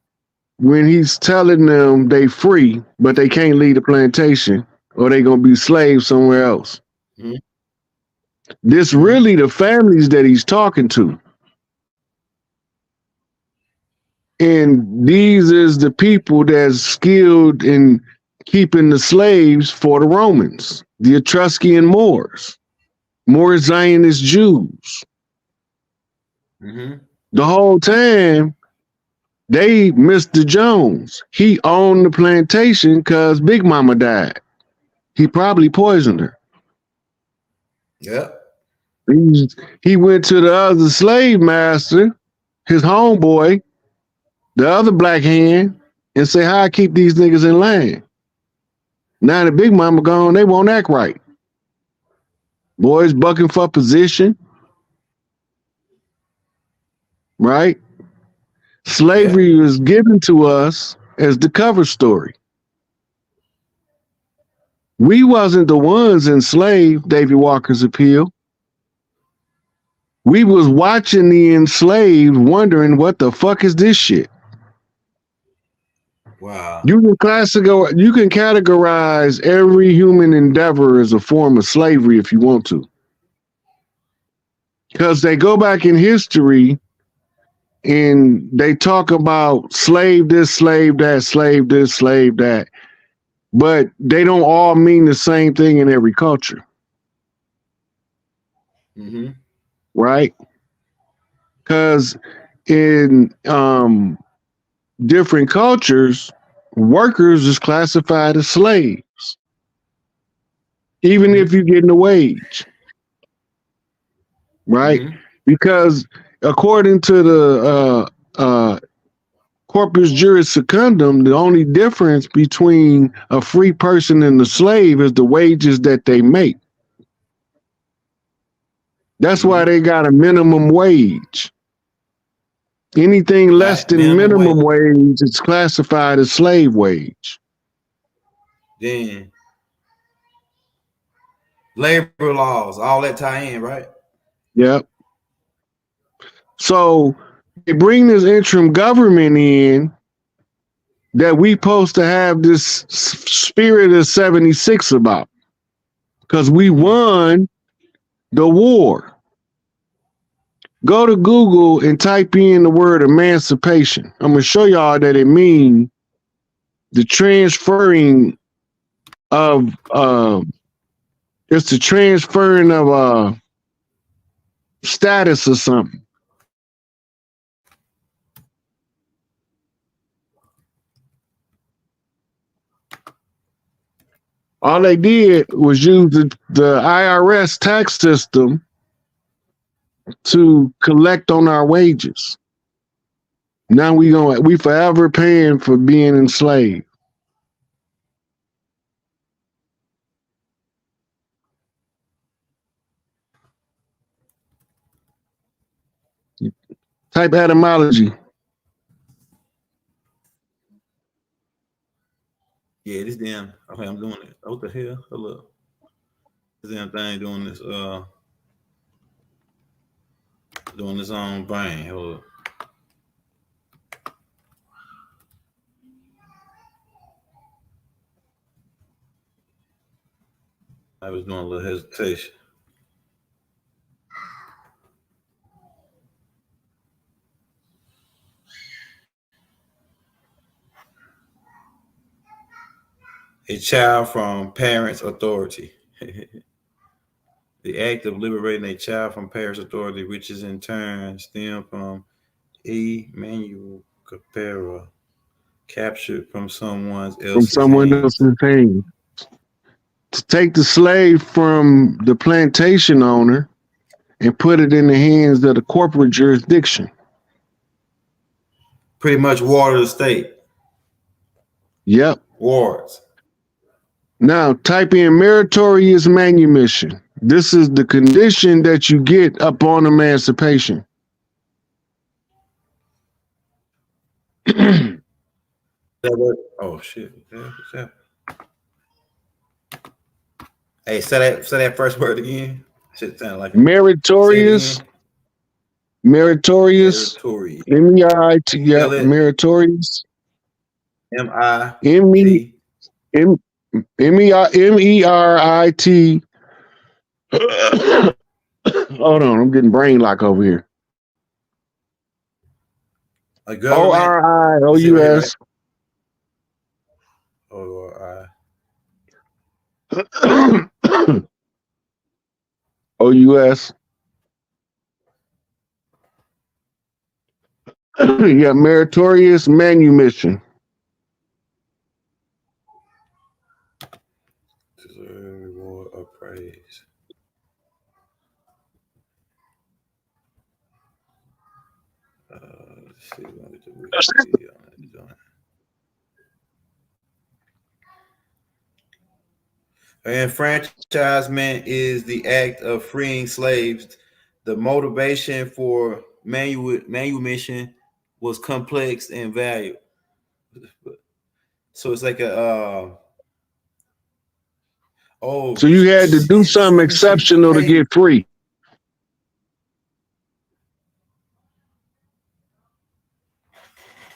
when he's telling them they free, but they can't leave the plantation or they gonna be slaves somewhere else. Mhm. This really the families that he's talking to. And these is the people that's skilled in keeping the slaves for the Romans, the Etruscan Moors, more Zionist Jews. Mm-hmm. The whole time, they Mr. Jones. He owned the plantation because Big Mama died. He probably poisoned her. Yep. He went to the other slave master, his homeboy, the other black hand, and say, how I keep these niggas in line? Now the Big Mama gone, they won't act right. Boys bucking for position. Right? Slavery was given to us as the cover story. We wasn't the ones enslaved, Davy Walker's appeal. We was watching the enslaved wondering what the fuck is this shit? Wow. You can categorize every human endeavor as a form of slavery if you want to. Because they go back in history and they talk about slave this, slave that, slave this, slave that. But they don't all mean the same thing in every culture. Mm-hmm. Right? Because in different cultures, workers is classified as slaves, even if you're getting a wage. Right? Mm-hmm. Because according to the Corpus Juris Secundum, the only difference between a free person and a slave is the wages that they make. That's why they got a minimum wage. Anything less than minimum wage is classified as slave wage. Then labor laws, all that tie in, right? Yep. So they bring this interim government in that we supposed to have this spirit of 76 about, because we won the war. Go to Google and type in the word emancipation. I'm going to show y'all that it means the transferring of, it's the transferring of status or something. All they did was use the IRS tax system to collect on our wages. Now we forever paying for being enslaved. Type etymology. Yeah, this damn. Okay, I'm doing it. What the hell? Hold up. This damn thing doing this. Doing this on brain. Hold up. I was doing a little hesitation. A child from parents' authority. The act of liberating a child from parents' authority, which is in turn stem from Emmanuel Capera, captured from someone else's hands. To take the slave from the plantation owner and put it in the hands of the corporate jurisdiction. Pretty much ward of the state. Yep. Wards. Now type in meritorious manumission. This is the condition that you get upon emancipation. Oh shit. Hey, say that first word again. Shit sound like meritorious. Meritorious. M-E-R-I-T. Yeah, meritorious. M-I-T. M-E-R-I-T. Hold on, I'm getting brain lock over here. O-R-I-O-U-S. O-R-I. O-U-S. Yeah, meritorious manumission. Deserve reward or praise. Let's see what we do. Enfranchisement is the act of freeing slaves. The motivation for manumission was complex and valued. So it's like a so you had to do something exceptional to get free.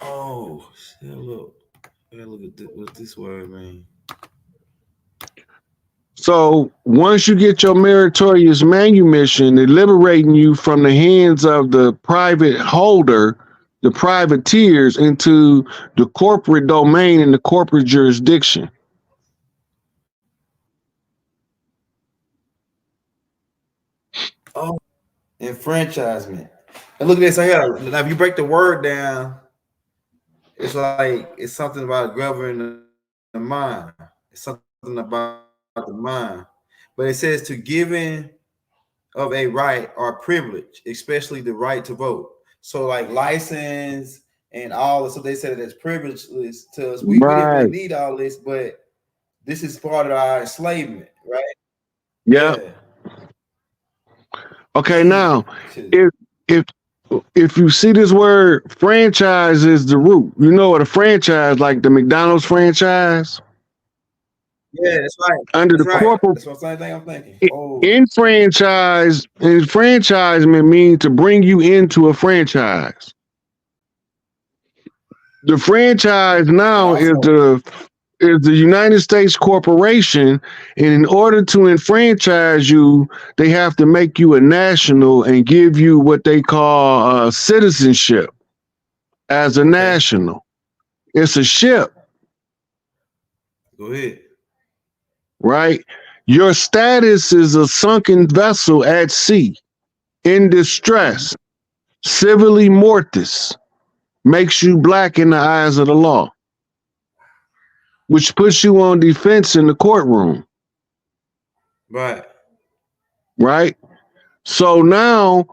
Oh, shit, look at what this word mean. So once you get your meritorious manumission, they're liberating you from the hands of the private holder, the privateers, into the corporate domain and the corporate jurisdiction. Oh, enfranchisement. And look at this right here. Now, if you break the word down, it's like it's something about governing the mind. It's something about the mind. But it says to giving of a right or privilege, especially the right to vote. So like license and all this, so they said it's privilege to us. We didn't really need all this, but this is part of our enslavement, right? Yeah. Okay, now if you see this word franchise is the root, you know what a franchise, like the McDonald's franchise? Yeah, that's right. Under the corporate, that's the same thing I'm thinking. Enfranchisement means to bring you into a franchise. The franchise now is the United States corporation, and in order to enfranchise you, they have to make you a national and give you what they call citizenship as a national. It's a ship. Go ahead. Right? Your status is a sunken vessel at sea, in distress, civilly mortis, makes you black in the eyes of the law, which puts you on defense in the courtroom. Right. Right? So now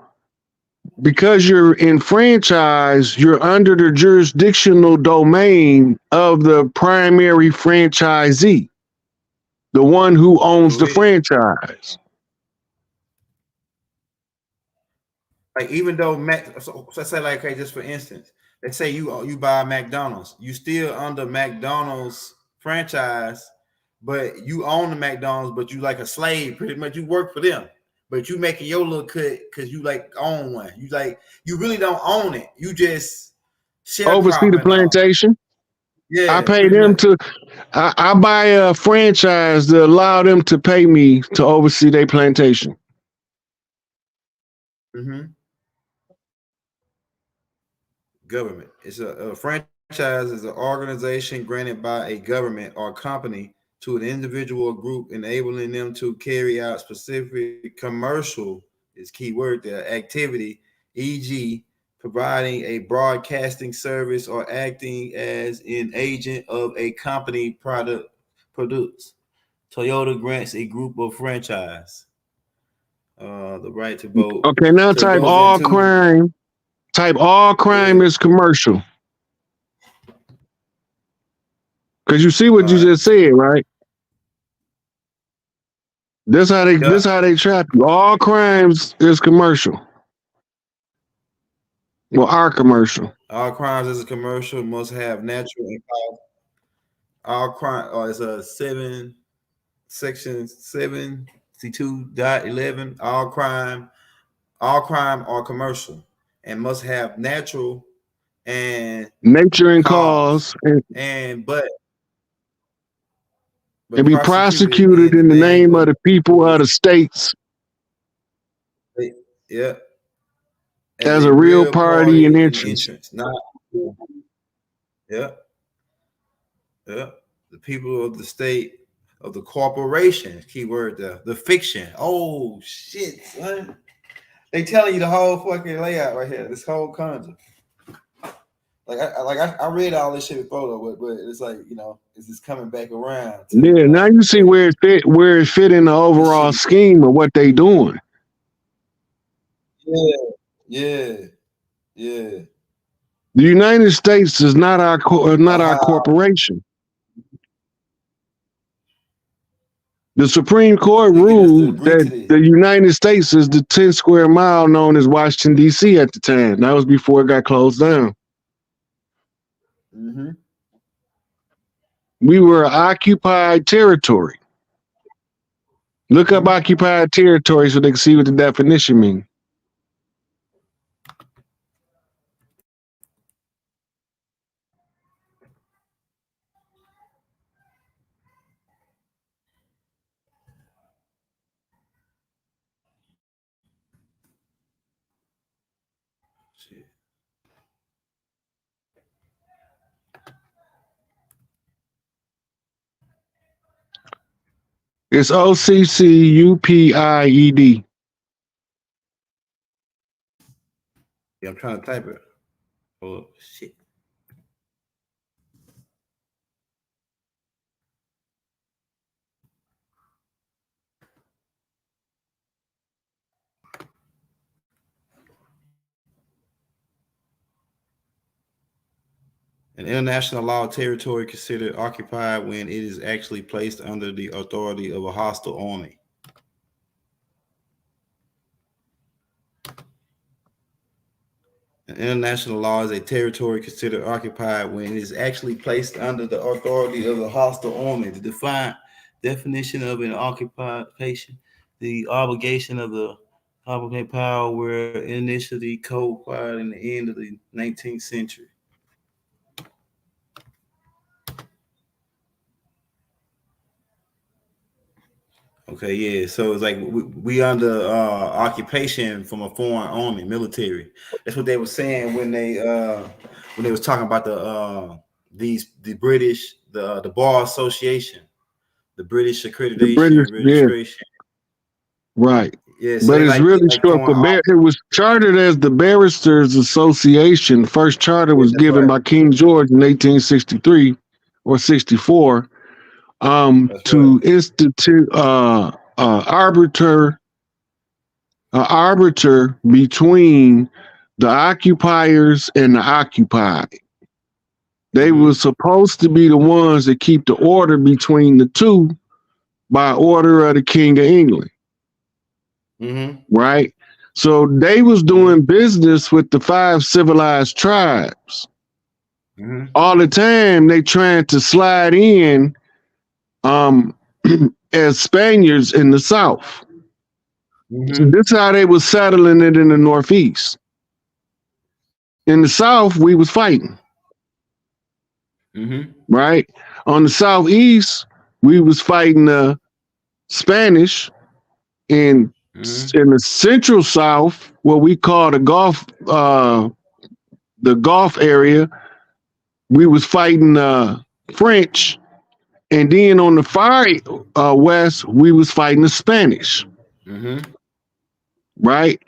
because you're in franchise, you're under the jurisdictional domain of the primary franchisee, the one who owns the franchise. Like even though so let's say like, okay, just for instance, let's say you buy McDonald's, you still under McDonald's franchise, but you own the McDonald's, but you like a slave, pretty much. You work for them, but you making your little cut because you like own one. You really don't own it. You just Oversee the plantation. Yeah, I pay them much. I buy a franchise to allow them to pay me to oversee their plantation. Mm-hmm. Government. It's a franchise is an organization granted by a government or company to an individual or group, enabling them to carry out specific commercial, is key word there, activity, e.g., providing a broadcasting service or acting as an agent of a company products. Toyota grants a group of franchise the right to vote. Okay, now So type all crime. Type all crime is commercial. Because you see what you just said, right? This how they trap you. All crimes is commercial. Well, our commercial. All crimes is a commercial must have natural and power. All crime is a section 72.11. All crime are commercial and must have natural and nature and cause and be prosecuted in the name of the people of the states. Yeah. As a real party in interest. Yeah. The people of the state of the corporation, keyword the fiction. Oh shit, son. They telling you the whole fucking layout right here. This whole concept. I read all this shit before though, but it's like, you know, it's just coming back around. Yeah, now you see where it fit in the overall scheme of what they doing. Yeah. The United States is not our corporation. The Supreme Court ruled that the United States is the 10 square mile known as Washington, D.C. at the time. That was before it got closed down. Mm-hmm. We were occupied territory. Look up occupied territory so they can see what the definition means. It's OCCUPIED. Yeah, I'm trying to type it. Oh shit. An international law territory considered occupied when it is actually placed under the authority of a hostile army. An international law is a territory considered occupied when it is actually placed under the authority of a hostile army. The definition of an occupation, the obligation of the occupying power were initially codified in the end of the 19th century. Okay, yeah. So it's like we under occupation from a foreign army, military. That's what they were saying when they was talking about the British, the Bar Association, the British accreditation registration. Yeah. Right. Yeah, so but it's really short for it was chartered as the Barristers Association. The first charter was given by King George in 1863 or 64. To institute arbiter an arbiter between the occupiers and the occupied. They were supposed to be the ones that keep the order between the two by order of the King of England. Right? So they was doing business with the 5 civilized tribes. All the time they trying to slide in as Spaniards in the South. So this is how they was settling it in the Northeast. In the South, we was fighting. Right? On the Southeast, we was fighting the Spanish. In the Central South, what we call the Gulf area, we was fighting French. And then on the far west, we was fighting the Spanish. Right?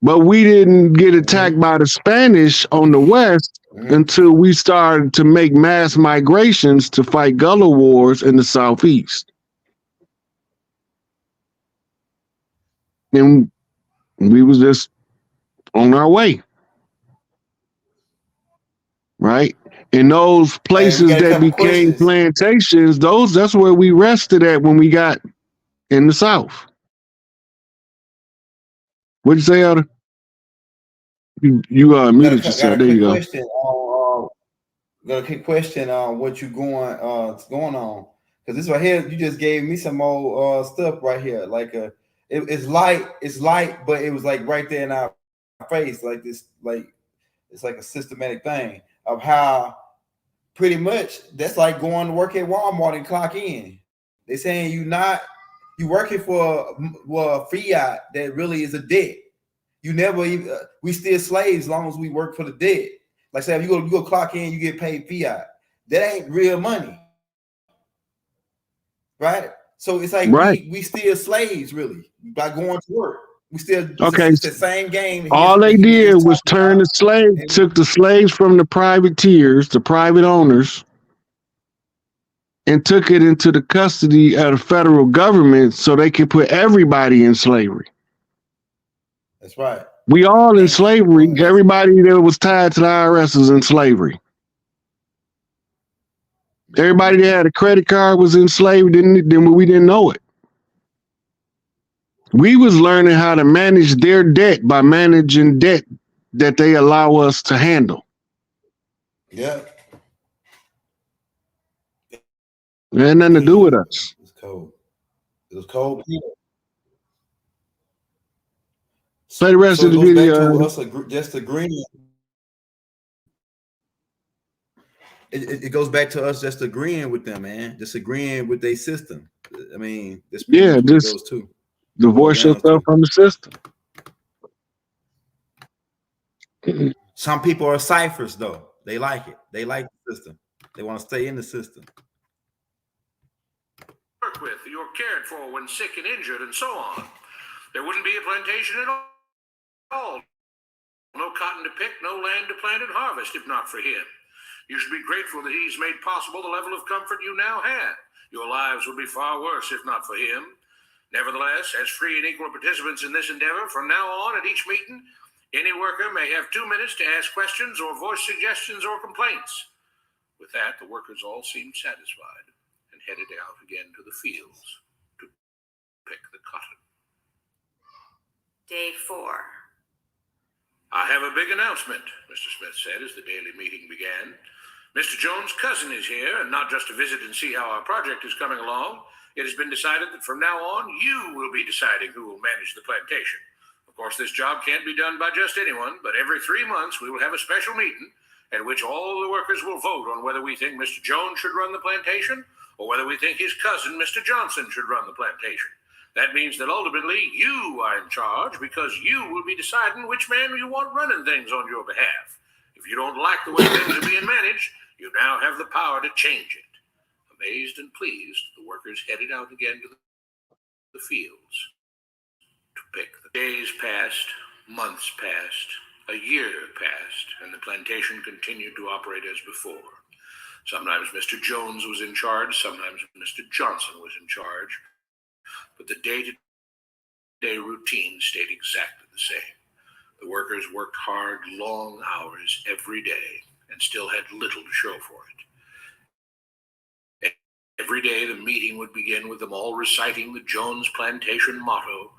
But we didn't get attacked by the Spanish on the west until we started to make mass migrations to fight guerrilla wars in the Southeast. And we was just on our way. Right? And those places that became plantations, that's where we rested at when we got in the South. What'd you say, Elder? You muted yourself. There you go. Got a quick question on what you going on, because this right here, you just gave me some more stuff right here. Like it's light, but it was like right there in our face, like this, like it's like a systematic thing of how pretty much that's like going to work at Walmart and clock in. They're saying you working for fiat that really is a debt. You never even we still slaves as long as we work for the debt. Like say if you go clock in, you get paid fiat. That ain't real money, right? So it's like we still slaves really by going to work. We still it's the same game. All they did was turn the slaves, took the slaves from the privateers, the private owners, and took it into the custody of the federal government so they could put everybody in slavery. That's right. We all in slavery. Everybody that was tied to the IRS was in slavery. Everybody that had a credit card was in slavery. We didn't know it. We was learning how to manage their debt by managing debt that they allow us to handle. Yeah. It had nothing to do with us. It was cold. It was cold. Play the rest of the video. Just agreeing. It goes back to us just agreeing with them, man. Just agreeing with their system. I mean, just those two. Divorce yourself from the system. Some people are ciphers, though. They like it. They like the system. They want to stay in the system. Work with, you're cared for when sick and injured, and so on. There wouldn't be a plantation at all. No cotton to pick, no land to plant and harvest, if not for him. You should be grateful that he's made possible the level of comfort you now have. Your lives would be far worse if not for him. Nevertheless, as free and equal participants in this endeavor, from now on at each meeting, any worker may have 2 minutes to ask questions or voice suggestions or complaints. With that, the workers all seemed satisfied and headed out again to the fields to pick the cotton. Day 4. I have a big announcement, Mr. Smith said as the daily meeting began. Mr. Jones' cousin is here, and not just to visit and see how our project is coming along. It has been decided that from now on, you will be deciding who will manage the plantation. Of course, this job can't be done by just anyone, but every 3 months we will have a special meeting at which all the workers will vote on whether we think Mr. Jones should run the plantation or whether we think his cousin, Mr. Johnson, should run the plantation. That means that ultimately you are in charge because you will be deciding which man you want running things on your behalf. If you don't like the way things are being managed, you now have the power to change it. Amazed and pleased, the workers headed out again to the fields to pick. The days passed, months passed, a year passed, and the plantation continued to operate as before. Sometimes Mr. Jones was in charge, sometimes Mr. Johnson was in charge. But the day-to-day day routine stayed exactly the same. The workers worked hard, long hours every day and still had little to show for it. Every day the meeting would begin with them all reciting the Jones Plantation motto.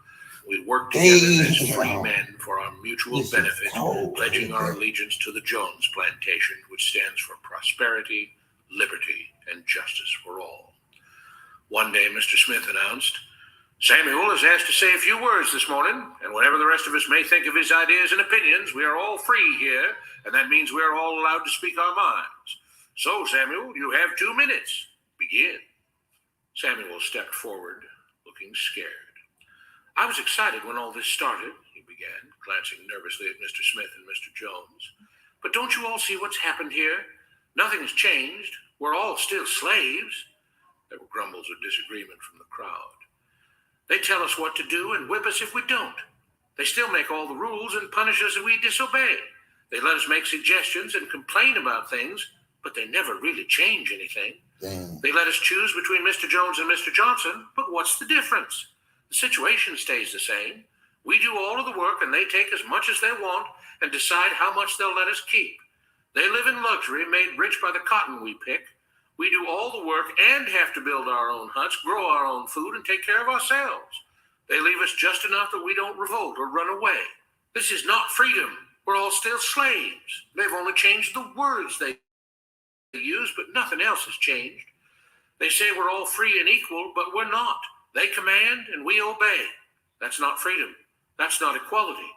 We work together as free men for our mutual benefit, pledging our allegiance to the Jones Plantation, which stands for prosperity, liberty, and justice for all. One day, Mr. Smith announced, "Samuel is asked to say a few words this morning, and whatever the rest of us may think of his ideas and opinions, we are all free here, and that means we are all allowed to speak our minds. So, Samuel, you have 2 minutes. Begin." Samuel stepped forward, looking scared. "I was excited when all this started," he began, glancing nervously at Mr. Smith and Mr. Jones. "But don't you all see what's happened here? Nothing has changed. We're all still slaves." There were grumbles of disagreement from the crowd. "They tell us what to do and whip us if we don't. They still make all the rules and punish us if we disobey. They let us make suggestions and complain about things, but they never really change anything. They let us choose between Mr. Jones and Mr. Johnson, but what's the difference? The situation stays the same. We do all of the work and they take as much as they want and decide how much they'll let us keep. They live in luxury, made rich by the cotton we pick. We do all the work and have to build our own huts, grow our own food, and take care of ourselves. They leave us just enough that we don't revolt or run away. This is not freedom. We're all still slaves. They've only changed the words they use, but nothing else has changed. They say we're all free and equal, but we're not. They command and we obey. That's not freedom. That's not equality.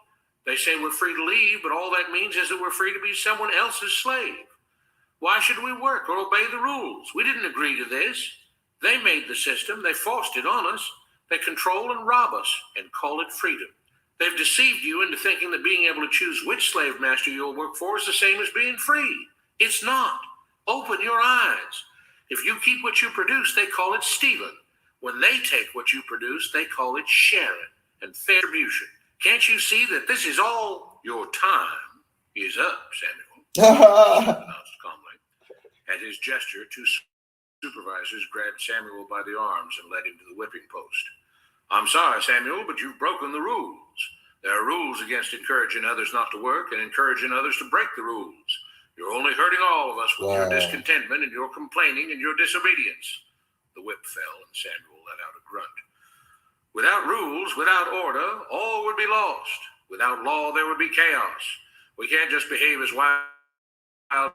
They say we're free to leave, but all that means is that we're free to be someone else's slave. Why should we work or obey the rules? We didn't agree to this. They made the system. They forced it on us. They control and rob us and call it freedom. They've deceived you into thinking that being able to choose which slave master you'll work for is the same as being free. It's not. Open your eyes. If you keep what you produce, they call it stealing. When they take what you produce, they call it sharing and fair distribution. Can't you see that this is all? Your time is up, Samuel, announced calmly. At his gesture, 2 supervisors grabbed Samuel by the arms and led him to the whipping post. "I'm sorry, Samuel, but you've broken the rules. There are rules against encouraging others not to work and encouraging others to break the rules. You're only hurting all of us with your discontentment and your complaining and your disobedience." The whip fell and Samuel let out a grunt. "Without rules, without order, all would be lost. Without law, there would be chaos. We can't just behave as wild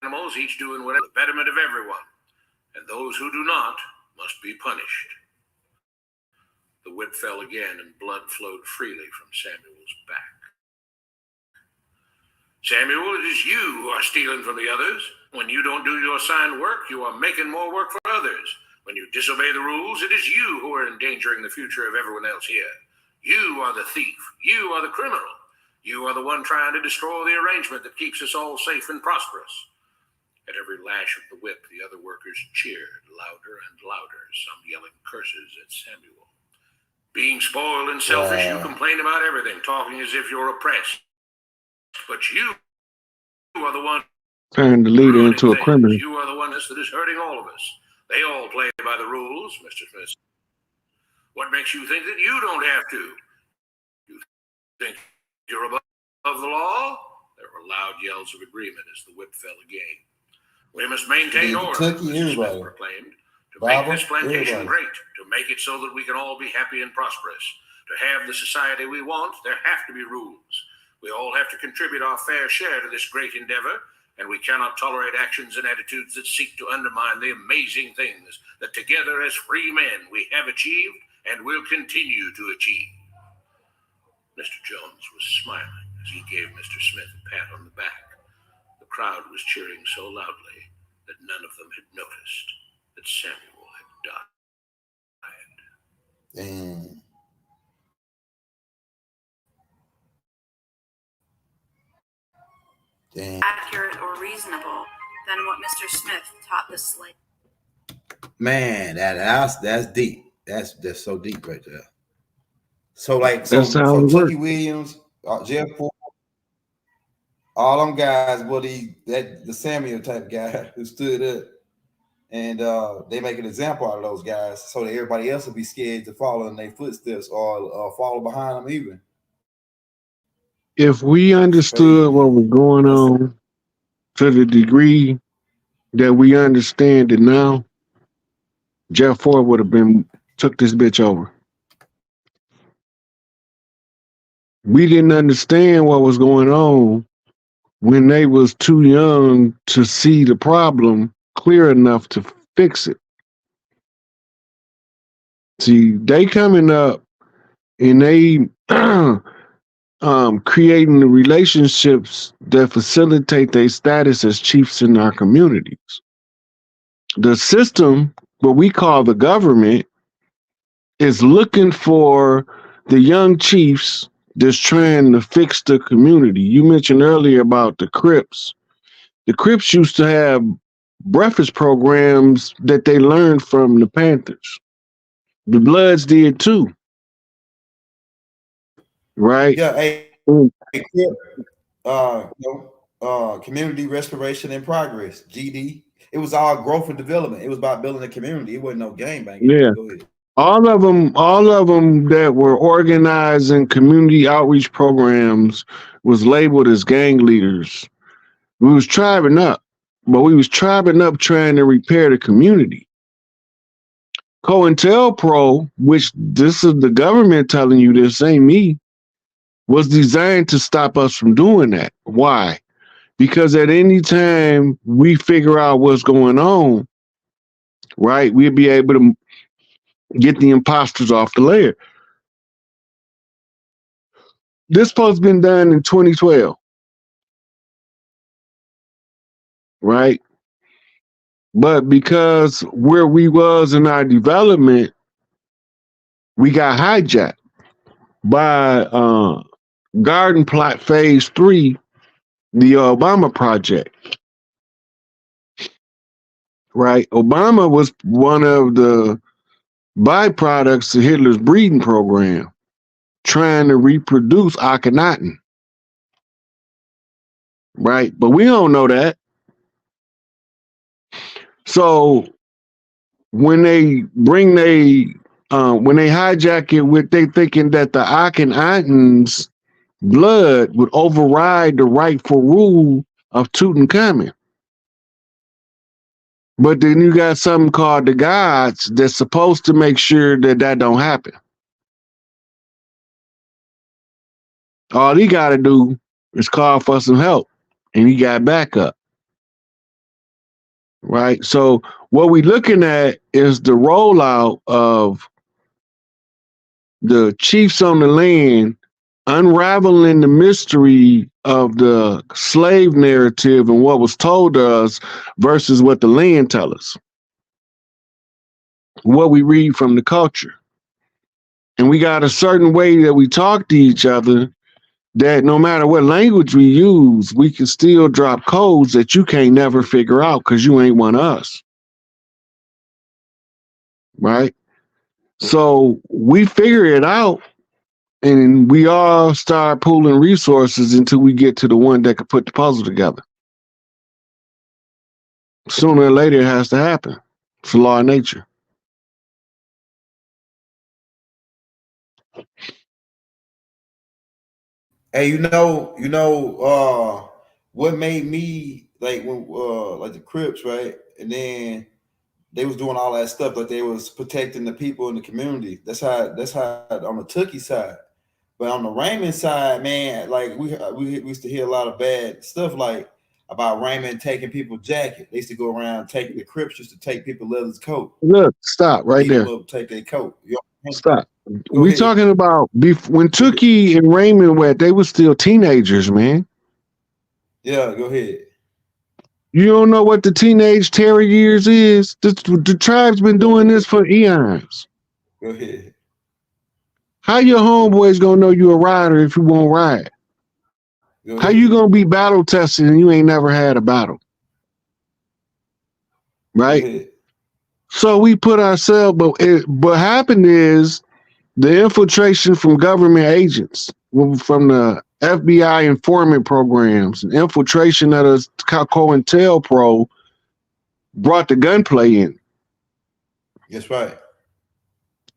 animals, each doing whatever for the betterment of everyone. And those who do not must be punished." The whip fell again and blood flowed freely from Samuel's back. "Samuel, it is you who are stealing from the others. When you don't do your assigned work, you are making more work for others. When you disobey the rules, it is you who are endangering the future of everyone else here. You are the thief. You are the criminal. You are the one trying to destroy the arrangement that keeps us all safe and prosperous." At every lash of the whip, the other workers cheered louder and louder, some yelling curses at Samuel. "Being spoiled and selfish, you complain about everything, talking as if you're oppressed. But you are the one Turn the leader into a criminal. You are the one that is hurting all of us. They all play by the rules, Mr. Smith. What makes you think that you don't have to? You think you're above the law?" There were loud yells of agreement as the whip fell again. "We must maintain order," Mr. Smith proclaimed, "to make this plantation great, to make it so that we can all be happy and prosperous. To have the society we want, there have to be rules. We all have to contribute our fair share to this great endeavor, and we cannot tolerate actions and attitudes that seek to undermine the amazing things that together as free men we have achieved and will continue to achieve." Mr. Jones was smiling as he gave Mr. Smith a pat on the back. The crowd was cheering so loudly that none of them had noticed that Samuel had died. Damn. Accurate or reasonable than what Mr. Smith taught the slave. Man, that's deep. That's so deep right there. So like so Chucky Williams, Jeff Ford, all them guys, the Samuel type guy who stood up and they make an example out of those guys so that everybody else will be scared to follow in their footsteps or follow behind them even. If we understood what was going on to the degree that we understand it now, Jeff Ford would have took this bitch over. We didn't understand what was going on when they was too young to see the problem clear enough to fix it. See, they coming up and they creating the relationships that facilitate their status as chiefs in our communities. The system, what we call the government, is looking for the young chiefs that's trying to fix the community. You mentioned earlier about the Crips. The Crips used to have breakfast programs that they learned from the Panthers. The Bloods did too. Right? Yeah, community restoration and progress, GD. It was all growth and development. It was about building a community. It wasn't no game banging. Yeah. Go ahead. All of them that were organizing community outreach programs was labeled as gang leaders. We was tribing up, but we was tribing up trying to repair the community. COINTELPRO, which this is the government telling you this, ain't me, was designed to stop us from doing that. Why? Because at any time we figure out what's going on, right, we'll be able to get the imposters off the layer. This post been done in 2012, right? But because where we was in our development, we got hijacked by Garden Plot Phase 3, the Obama project, right? Obama was one of the byproducts of Hitler's breeding program, trying to reproduce Akhenaten, right? But we don't know that. So when they when they hijack it, they thinking that the Akhenaten's blood would override the rightful rule of Tutankhamun. But then you got something called the gods that's supposed to make sure that that don't happen. All he got to do is call for some help, and he got backup. Right? So what we're looking at is the rollout of the chiefs on the land unraveling the mystery of the slave narrative and what was told to us versus what the land tell us, what we read from the culture. And we got a certain way that we talk to each other that no matter what language we use, we can still drop codes that you can't never figure out because you ain't one of us. Right? So we figure it out, and we all start pooling resources until we get to the one that can put the puzzle together. Sooner or later, it has to happen. It's a law of nature. Hey, what made me like when like the Crips, right? And then they was doing all that stuff, like they was protecting the people in the community. That's how on the Tookie side. But on the Raymond side, man, like we used to hear a lot of bad stuff, like about Raymond taking people's jacket. They used to go around taking the Crips used to take people's leather coat. Look, stop right there. Take their coat. Stop. We talking about when Tookie and Raymond went, they were still teenagers, man. Yeah, go ahead. You don't know what the teenage terror years is? The tribe's been doing this for eons. Go ahead. How your homeboys gonna know you a rider if you won't ride? How you gonna be battle tested and you ain't never had a battle? Right? So we put ourselves, but what happened is the infiltration from government agents, from the FBI informant programs, and infiltration of the COINTELPRO brought the gunplay in. That's right.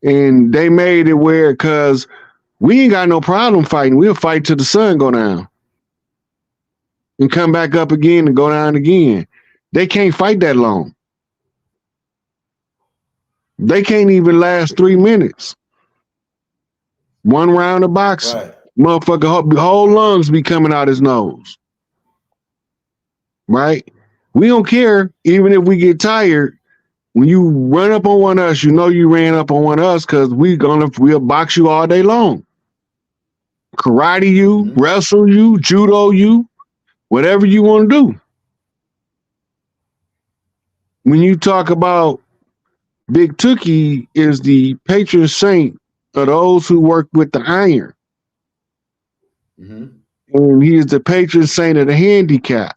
And they made it where, because we ain't got no problem fighting. We'll fight till the sun go down and come back up again and go down again. They can't fight that long. They can't even last 3 minutes. One round of boxing. Right. Motherfucker, whole lungs be coming out his nose. Right? We don't care, even if we get tired. When you run up on one of us, you know you ran up on one of us, because we'll box you all day long. Karate you, wrestle you, judo you, whatever you want to do. When you talk about Big Tookie is the patron saint of those who work with the iron. And he is the patron saint of the handicap.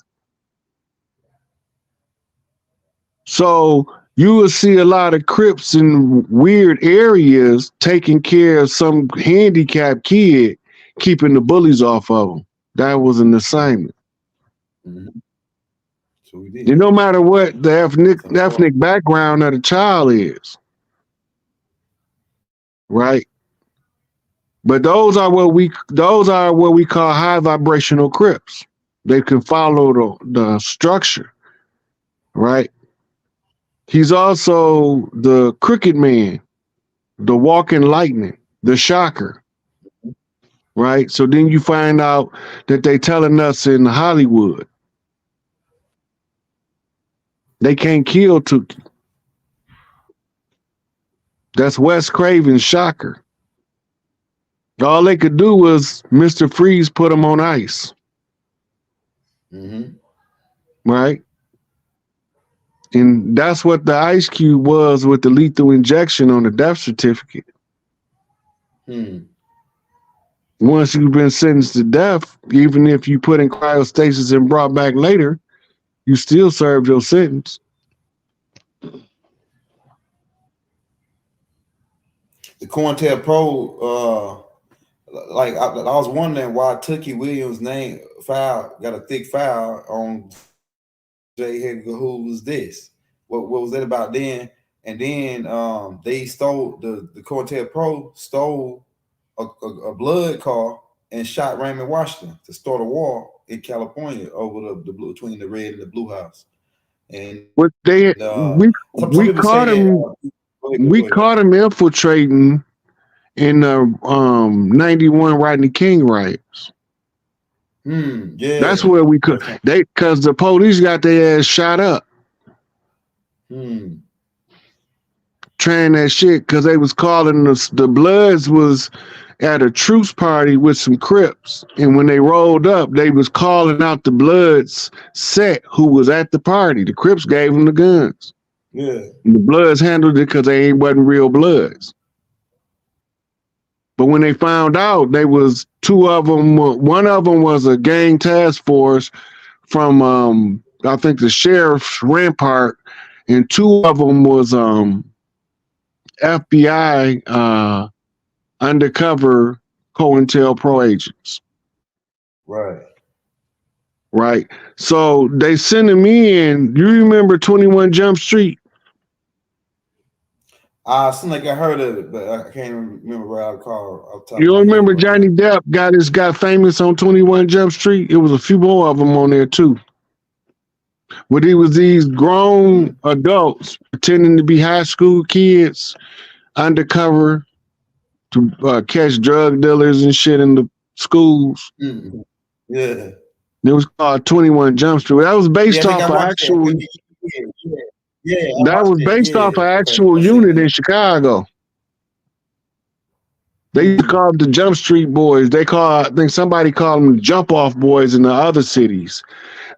So you will see a lot of Crips in weird areas taking care of some handicapped kid, keeping the bullies off of them. That was an assignment. So we did. And no matter what the ethnic background of the child is, right? But those are what we call high vibrational Crips. They can follow the structure, right? He's also the Crooked Man, the Walking Lightning, the Shocker, right? So then you find out that they telling us in Hollywood they can't kill Tookie. That's Wes Craven's Shocker. All they could do was Mr. Freeze put him on ice. Right? And that's what the Ice Cube was with the lethal injection on the death certificate. Once you've been sentenced to death, even if you put in cryostasis and brought back later, you still served your sentence. The COINTELPRO, like I was wondering why Tookie Williams' name got a thick file on J. Edgar. Who was this? What was that about then? And then they stole the COINTELPRO stole a blood car and shot Raymond Washington to start a war in California over the blue, between the red and the blue house. And what they we caught him. We caught him infiltrating in the 91 Rodney King riots. Yeah, that's where we could. Because the police got their ass shot up. Trying that shit because they was calling the Bloods was at a truce party with some Crips, and when they rolled up, they was calling out the Bloods set who was at the party. The Crips gave them the guns. Yeah, and the Bloods handled it because they wasn't real Bloods. But when they found out, they was two of them. One of them was a gang task force from I think the sheriff's Rampart, and two of them was FBI undercover COINTELPRO agents. Right. So they sent him in. You remember 21 Jump Street? I seem like I heard of it, but I can't remember where I called. You don't remember Johnny Depp got famous on 21 Jump Street? It was a few more of them on there too. But it was these grown adults pretending to be high school kids undercover to catch drug dealers and shit in the schools. Yeah. It was called 21 Jump Street. That was based off of actual. That was based off an actual unit in Chicago. They used to call them the Jump Street Boys. I think somebody called them the Jump Off Boys in the other cities.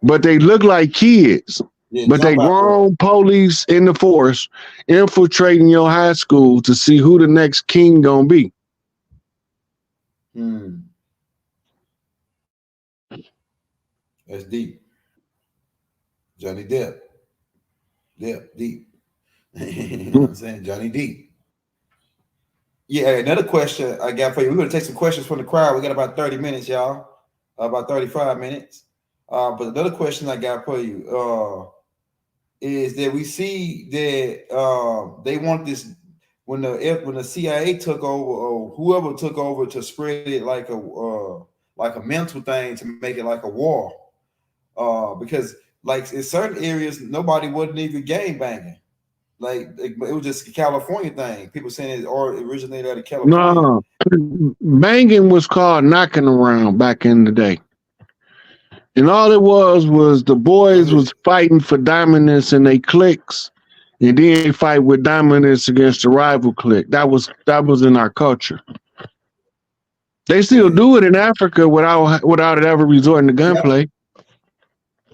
But they look like kids. But they grown police in the force infiltrating your high school to see who the next king gonna be. That's deep. Johnny Depp. Deep. You know what I'm saying? Johnny Depp. Yeah, another question I got for you. We're going to take some questions from the crowd. We got about 30 minutes, y'all. About 35 minutes. But another question I got for you. is that we see that they want this when the CIA took over or whoever took over to spread it like a mental thing to make it like a war, because like in certain areas nobody wasn't even gang banging, like it was just a California thing. People saying it originated out of California. No, banging was called knocking around back in the day. And all it was the boys was fighting for dominance in their cliques, and then they fight with dominance against the rival clique. That was in our culture. They still do it in Africa without it ever resorting to gunplay.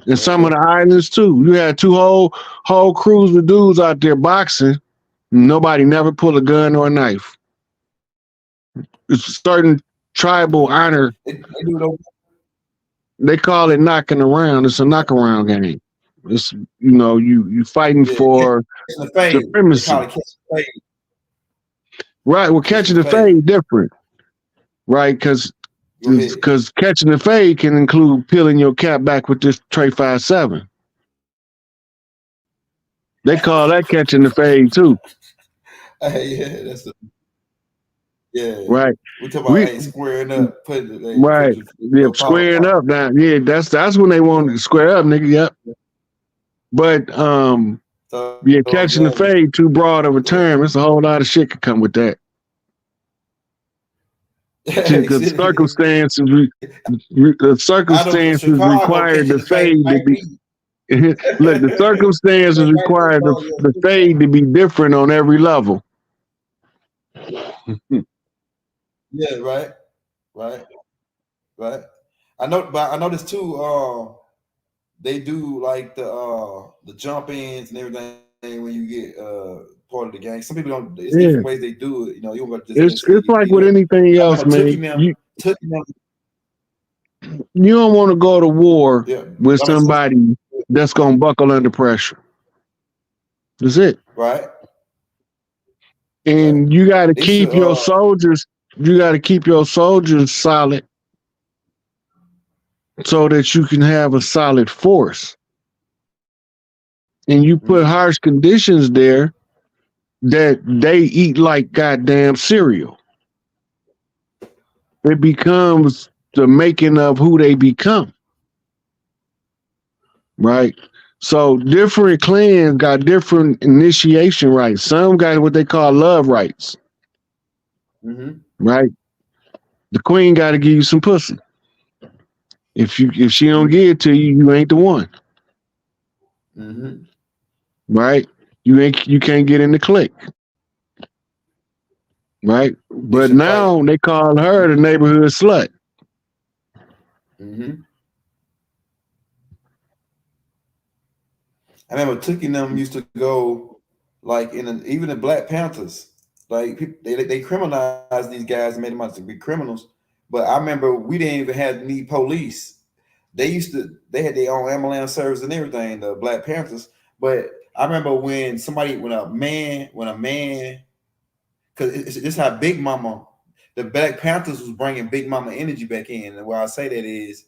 And some of the islands too. You had two whole crews of dudes out there boxing. Nobody never pulled a gun or a knife. It's a certain tribal honor. They call it knocking around. It's a knock around game. It's you fighting for supremacy. Right. Well, catching the fade different. Right, because catching the fade can include peeling your cap back with this Trey 5.7. They call that catching the fade too. Right. We talk about squaring up, right. Yeah, squaring up now. Yeah, that's when they want to square up, nigga. Yep. But catching the fade too broad of a term. It's a whole lot of shit could come with that. Because circumstances require the fade to be. Look, the circumstances require the fade to be different on every level. Yeah, right. I noticed too. They do like the jump ins and everything when you get part of the gang. Some people don't. It's different ways they do it. You don't just. It's like with anything else, man. You don't want to go to war with somebody that's gonna buckle under pressure. That's it. Right. And you got to keep your soldiers. You got to keep your soldiers solid so that you can have a solid force. And you put harsh conditions there that they eat like goddamn cereal. It becomes the making of who they become. Right? So different clans got different initiation rites. Some got what they call love rites. Right? The queen got to give you some pussy. If she don't give it to you, you ain't the one. Right? You can't get in the clique. Right? But now they call her the neighborhood slut. I remember Tookie and them used to go like even the Black Panthers, like they criminalized these guys and made them out to be criminals. But I remember we didn't even need police. They had their own ambulance service and everything, the Black Panthers. But I remember when a man, because it's how Big Mama, the Black Panthers was bringing Big Mama energy back in. And why I say that is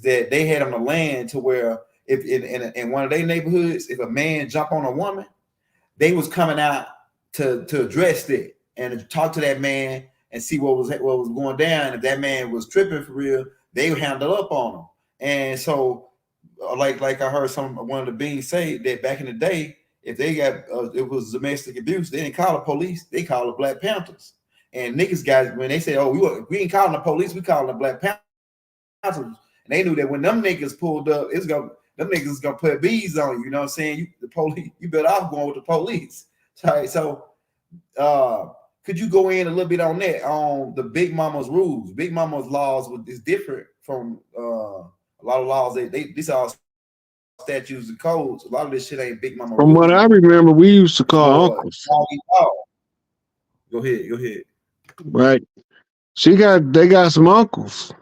that they had on the land to where if in one of their neighborhoods, if a man jump on a woman, they was coming out to address that and to talk to that man and see what was going down. If that man was tripping for real, they would handle up on him. And so, like I heard one of the beings say that back in the day, if they got it was domestic abuse, they didn't call the police, they called the Black Panthers. And niggas guys, when they say, "Oh, we ain't calling the police, we calling the Black Panthers," and they knew that when them niggas pulled up, them niggas gonna put bees on you. You know what I'm saying? The police, you better off going with the police. Sorry, so could you go in a little bit on that, on the Big Mama's rules? Big Mama's laws is different from a lot of laws. These are statutes and codes. A lot of this shit ain't Big Mama. From what I remember, we used to call uncles. Go ahead. Right. They got some uncles.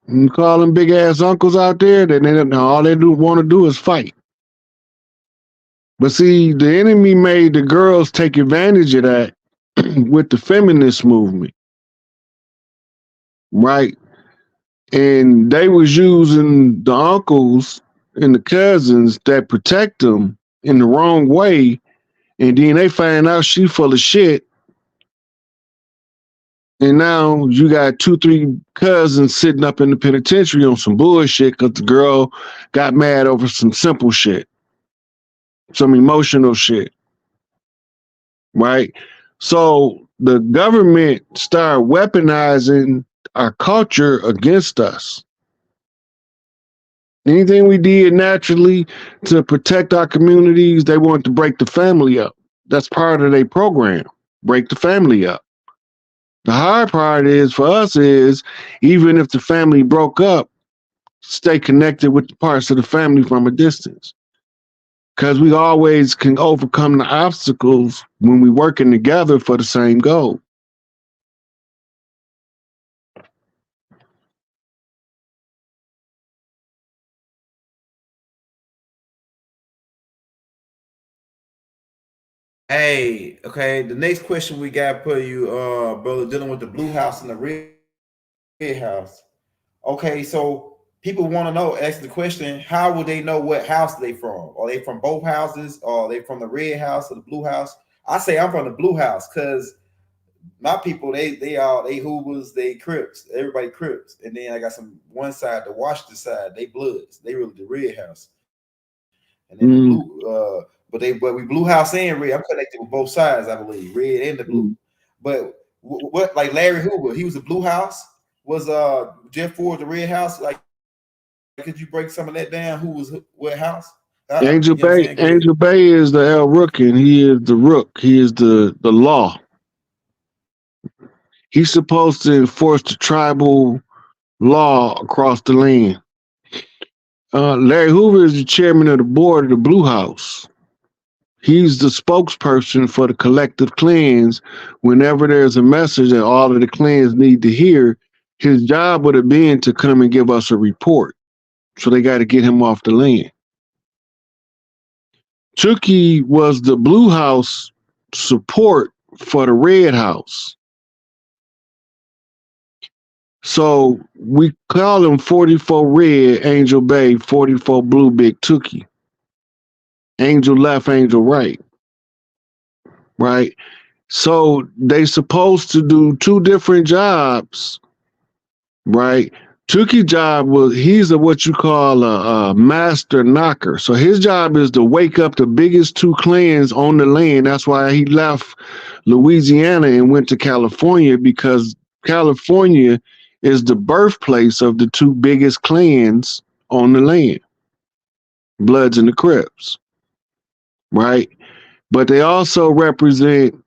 You call them big ass uncles out there, then all they want to do is fight. But see, the enemy made the girls take advantage of that with the feminist movement. Right? And they was using the uncles and the cousins that protect them in the wrong way, and then they find out she full of shit, and now you got 2-3 cousins sitting up in the penitentiary on some bullshit because the girl got mad over some simple shit, some emotional shit, right? So the government started weaponizing our culture against us. Anything we did naturally to protect our communities, they want to break the family up. That's part of their program, break the family up. The hard part is for us is, even if the family broke up, stay connected with the parts of the family from a distance. Because we always can overcome the obstacles when we're working together for the same goal. Hey, okay. The next question we got for you, brother, dealing with the blue house and the red house. Okay, so people want to know, ask the question, how will they know what house they from? Are they from both houses? Or are they from the red house or the blue house? I say I'm from the blue house because my people, they Hoovers, they Crips, everybody Crips. And then I got some one side, the Washington side, they Bloods. They really the red house. And then the blue, but we blue house and red. I'm connected with both sides, I believe, red and the blue. But what like Larry Hoover, he was a blue house. Was Jeff Ford the red house? Like, could you break some of that down? Who was what house? Angel Bay is the El Rook, and he is the Rook. He is the law. He's supposed to enforce the tribal law across the land. Larry Hoover is the chairman of the board of the Blue House. He's the spokesperson for the collective clans. Whenever there's a message that all of the clans need to hear, his job would have been to come and give us a report. So they got to get him off the land. Tookie was the Blue House support for the Red House. So we call him 44 Red, Angel Bay, 44 Blue, Big Tookie. Angel left, angel right. Right? So they supposed to do two different jobs. Right? Tookie's job was, he's what you call a master knocker. So his job is to wake up the biggest two clans on the land. That's why he left Louisiana and went to California, because California is the birthplace of the two biggest clans on the land, Bloods and the Crips. Right? But they also represent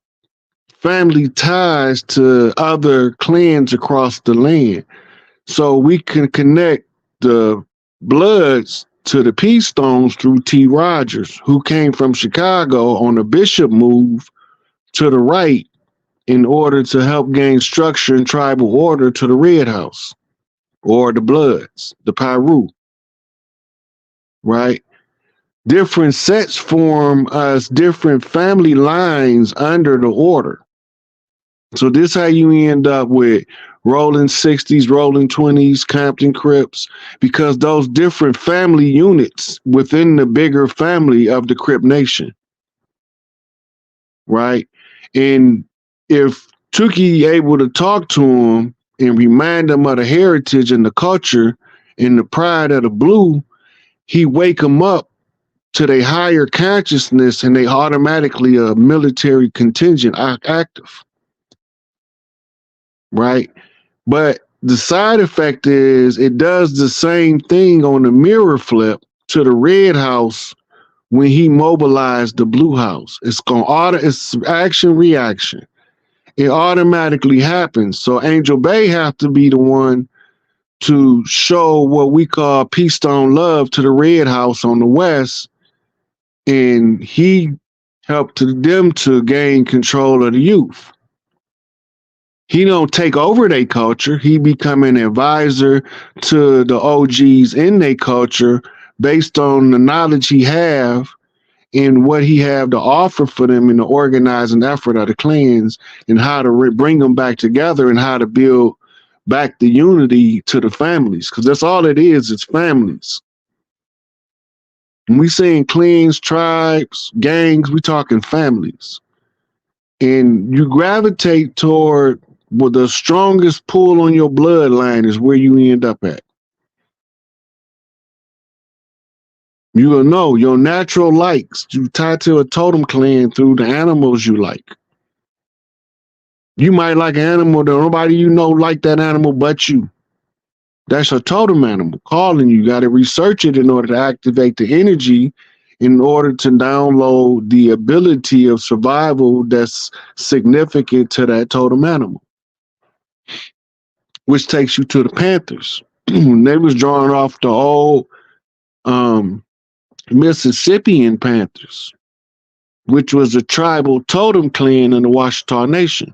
family ties to other clans across the land. So we can connect the Bloods to the Peace Stones through T. Rogers, who came from Chicago on a bishop move to the right in order to help gain structure and tribal order to the Red House, or the Bloods, the Pyru. Right? Different sets form us different family lines under the order. So this how you end up with rolling 60s, rolling 20s, Compton Crips, because those different family units within the bigger family of the Crip Nation. Right? And if Tookie able to talk to him and remind them of the heritage and the culture and the pride of the Blue, he wake them up to their higher consciousness, and they automatically a military contingent active. Right? But the side effect is it does the same thing on the mirror flip to the Red House when he mobilized the Blue House. It's it's action reaction. It automatically happens. So Angel Bay have to be the one to show what we call Peace Stone love to the Red House on the West, and he helped them to gain control of the youth. He don't take over their culture. He become an advisor to the OGs in their culture based on the knowledge he have and what he have to offer for them in the organizing effort of the clans, and how to bring them back together and how to build back the unity to the families. Because that's all it is, it's families. When we saying clans, tribes, gangs, we talking families. And you gravitate toward well, the strongest pull on your bloodline is where you end up at. You will know your natural likes. You tie to a totem clan through the animals you like. You might like an animal that nobody you know like that animal but you. That's a totem animal calling you. You got to research it in order to activate the energy, in order to download the ability of survival that's significant to that totem animal, which takes you to the Panthers. They was drawing off the old Mississippian Panthers, which was a tribal totem clan in the Washita Nation.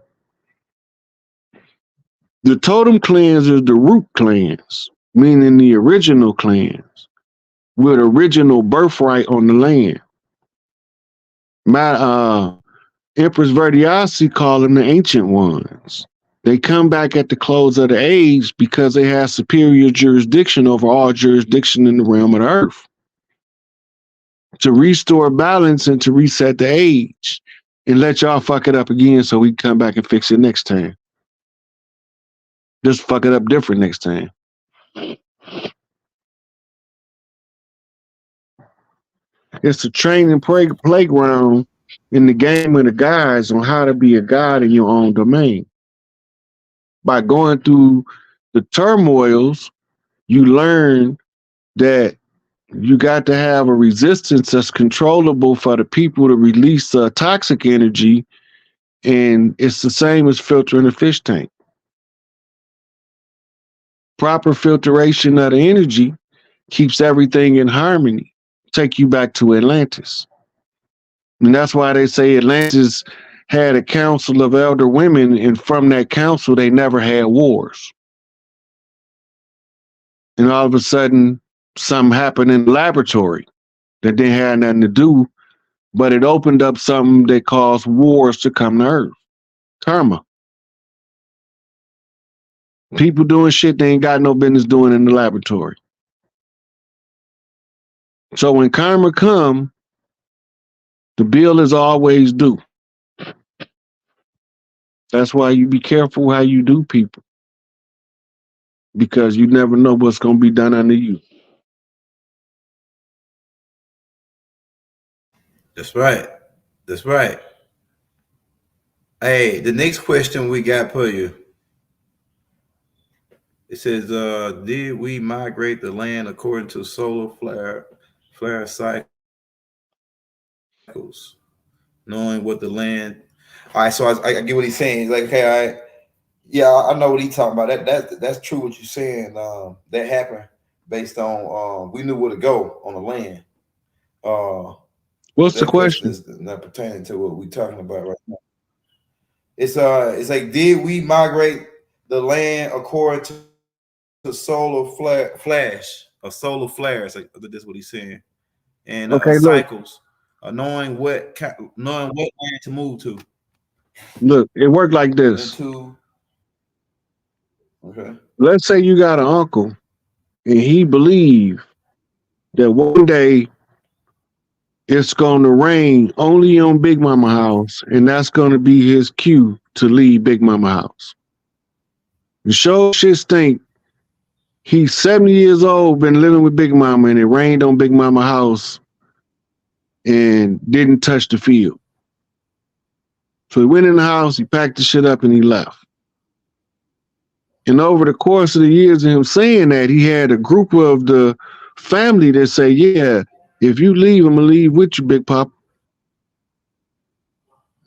The totem clans is the root clans, meaning the original clans with original birthright on the land. Empress Verdiasi called them the ancient ones. They come back at the close of the age because they have superior jurisdiction over all jurisdiction in the realm of the earth, to restore balance and to reset the age and let y'all fuck it up again so we can come back and fix it next time. Just fuck it up different next time. It's a training playground in the game of the guys on how to be a god in your own domain. By going through the turmoils, you learn that you got to have a resistance that's controllable for the people to release toxic energy, and it's the same as filtering a fish tank. Proper filtration of the energy keeps everything in harmony. Take you back to Atlantis. And that's why they say Atlantis had a council of elder women, and from that council, they never had wars. And all of a sudden, something happened in the laboratory that didn't have nothing to do, but it opened up something that caused wars to come to Earth. Karma. People doing shit they ain't got no business doing in the laboratory. So when karma come, the bill is always due. That's why you be careful how you do people, because you never know what's going to be done under you. That's right. That's right. Hey, the next question we got for you. It says, did we migrate the land according to solar flare cycles? Knowing what the land. All right, so I get what he's saying. He's like, okay, all right. Yeah, I know what he's talking about. That's true what you're saying. That happened based on we knew where to go on the land. What's the question? Is not pertaining to what we're talking about right now. It's like, did we migrate the land according to the solar flares? Like, that's what he's saying. And okay, cycles, knowing what land to move to. Look, it worked like this. Okay. Let's say you got an uncle, and he believed that one day it's going to rain only on Big Mama house, and that's going to be his cue to leave Big Mama house. The show shit stink. He's 70 years old, been living with Big Mama, and it rained on Big Mama house and didn't touch the field. So he went in the house, he packed the shit up, and he left. And over the course of the years of him saying that, he had a group of the family that say, yeah, if you leave, I'm going to leave with you, Big Pop.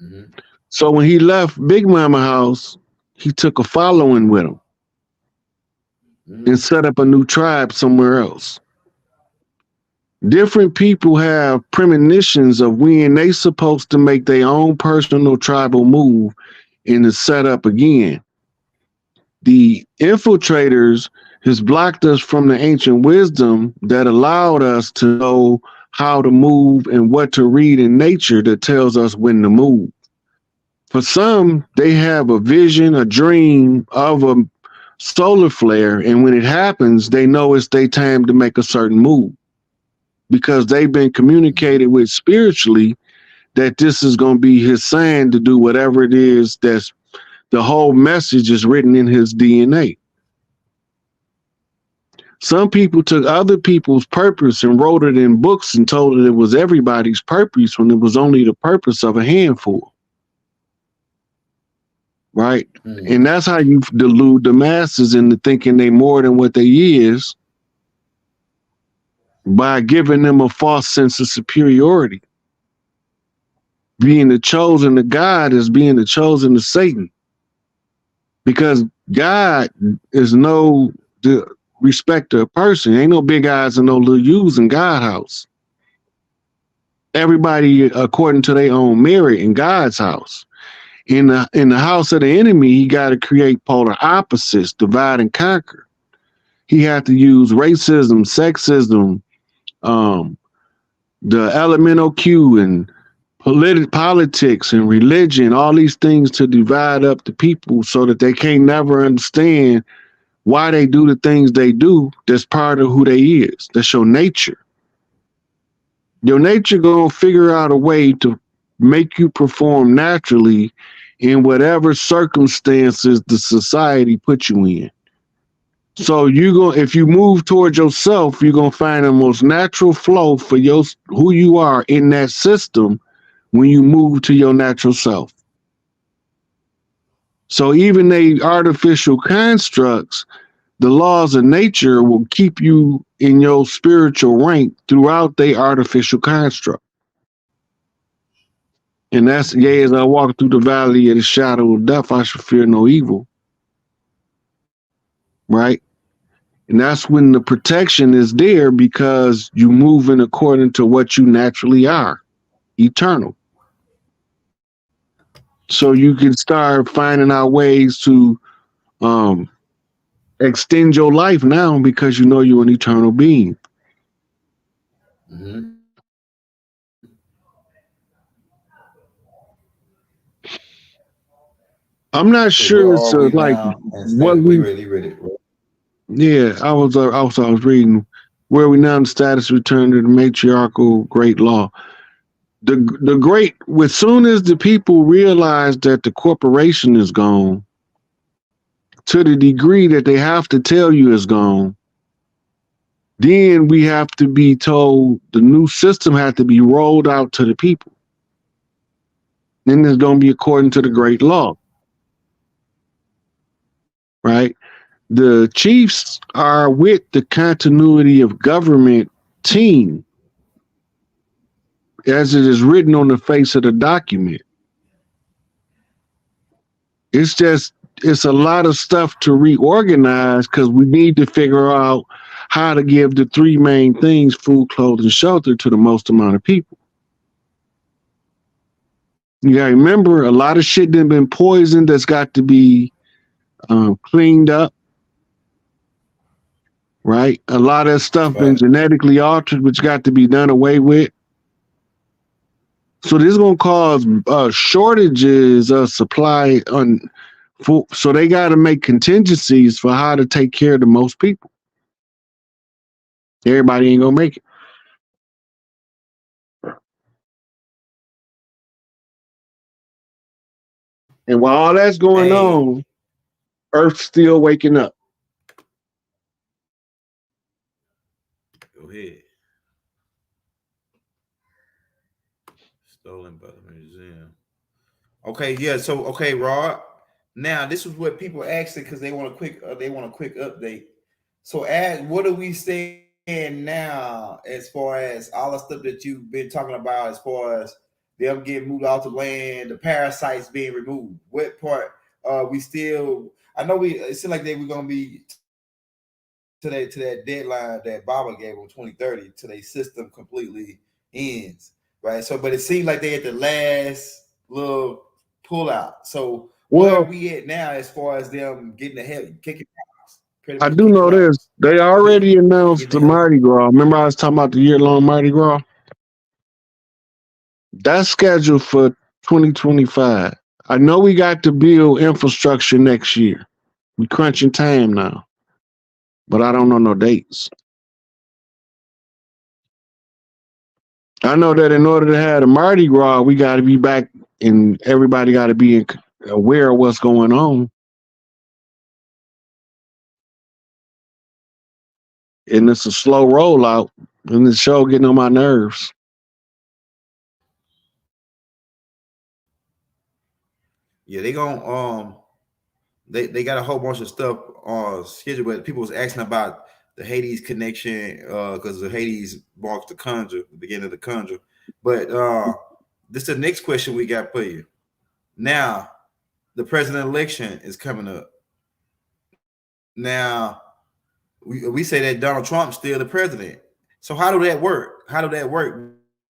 Mm-hmm. So when he left Big Mama house, he took a following with him and set up a new tribe somewhere else. Different people have premonitions of when they supposed to make their own personal tribal move and to set up again. The infiltrators has blocked us from the ancient wisdom that allowed us to know how to move and what to read in nature that tells us when to move. For some, they have a vision, a dream of a solar flare, and when it happens, they know it's their time to make a certain move. because they've been communicated with spiritually that this is going to be his sign to do whatever it is that's the whole message is written in his DNA. Some people took other people's purpose and wrote it in books and told it was everybody's purpose when it was only the purpose of a handful. Right? And that's how you delude the masses into thinking they more than what they is, by giving them a false sense of superiority. Being the chosen of God is being the chosen of Satan. Because God is no respecter of person. Ain't no big eyes and no little U's in God's house. Everybody according to their own merit in God's house. In the house of the enemy, he got to create polar opposites, divide and conquer. He had to use racism, sexism, the elemental Q and politics and religion, all these things to divide up the people so that they can't never understand why they do the things they do. That's part of who they is. That's your nature. Your nature gonna figure out a way to make you perform naturally in whatever circumstances the society put you in. So if you move towards yourself, you're gonna find the most natural flow for who you are in that system when you move to your natural self. So even the artificial constructs, the laws of nature will keep you in your spiritual rank throughout the artificial construct. And that's, yea, as I walk through the valley of the shadow of death, I shall fear no evil. Right? And that's when the protection is there, because you moving according to what you naturally are, eternal. So you can start finding out ways to extend your life now because you know you're an eternal being. Mm-hmm. I'm not sure. So like what we ready. Yeah, I was reading where we now in status return to the matriarchal great law. The great, as soon as the people realize that the corporation is gone, to the degree that they have to tell you it's gone, then we have to be told the new system has to be rolled out to the people. Then it's going to be according to the great law. Right? The chiefs are with the continuity of government team, as it is written on the face of the document. It's a lot of stuff to reorganize because we need to figure out how to give the three main things, food, clothing, shelter, to the most amount of people. You gotta remember, a lot of shit that been poisoned that's got to be cleaned up. Right? A lot of stuff been genetically altered, which got to be done away with. So this is going to cause shortages of supply. So they got to make contingencies for how to take care of the most people. Everybody ain't going to make it. And while all that's going on, Earth's still waking up. Go ahead. Stolen by the museum. Okay, yeah. So, okay, Rod. Now, this is what people asking because they want a quick update. So, what are we saying now as far as all the stuff that you've been talking about, as far as them getting moved off the land, the parasites being removed? What part we still? I know it seems like we're gonna be to that deadline that Baba gave on 2030 till their system completely ends, right? So, but it seems like they at the last little pull out. So, where are we at now as far as them getting ahead, kicking rocks? I do know this. They already announced the Mardi Gras. Remember I was talking about the year-long Mardi Gras? That's scheduled for 2025. I know we got to build infrastructure next year. We're crunching time now, but I don't know no dates. I know that in order to have the Mardi Gras, we got to be back, and everybody got to be aware of what's going on. And it's a slow rollout, and the show getting on my nerves. Yeah, they gonna they got a whole bunch of stuff on schedule, but people was asking about the Hades connection because the Hades marks the Conjure, the beginning of the Conjure. But this is the next question we got for you. Now, the president election is coming up. Now, we say that Donald Trump's still the president. So how do that work? How do that work?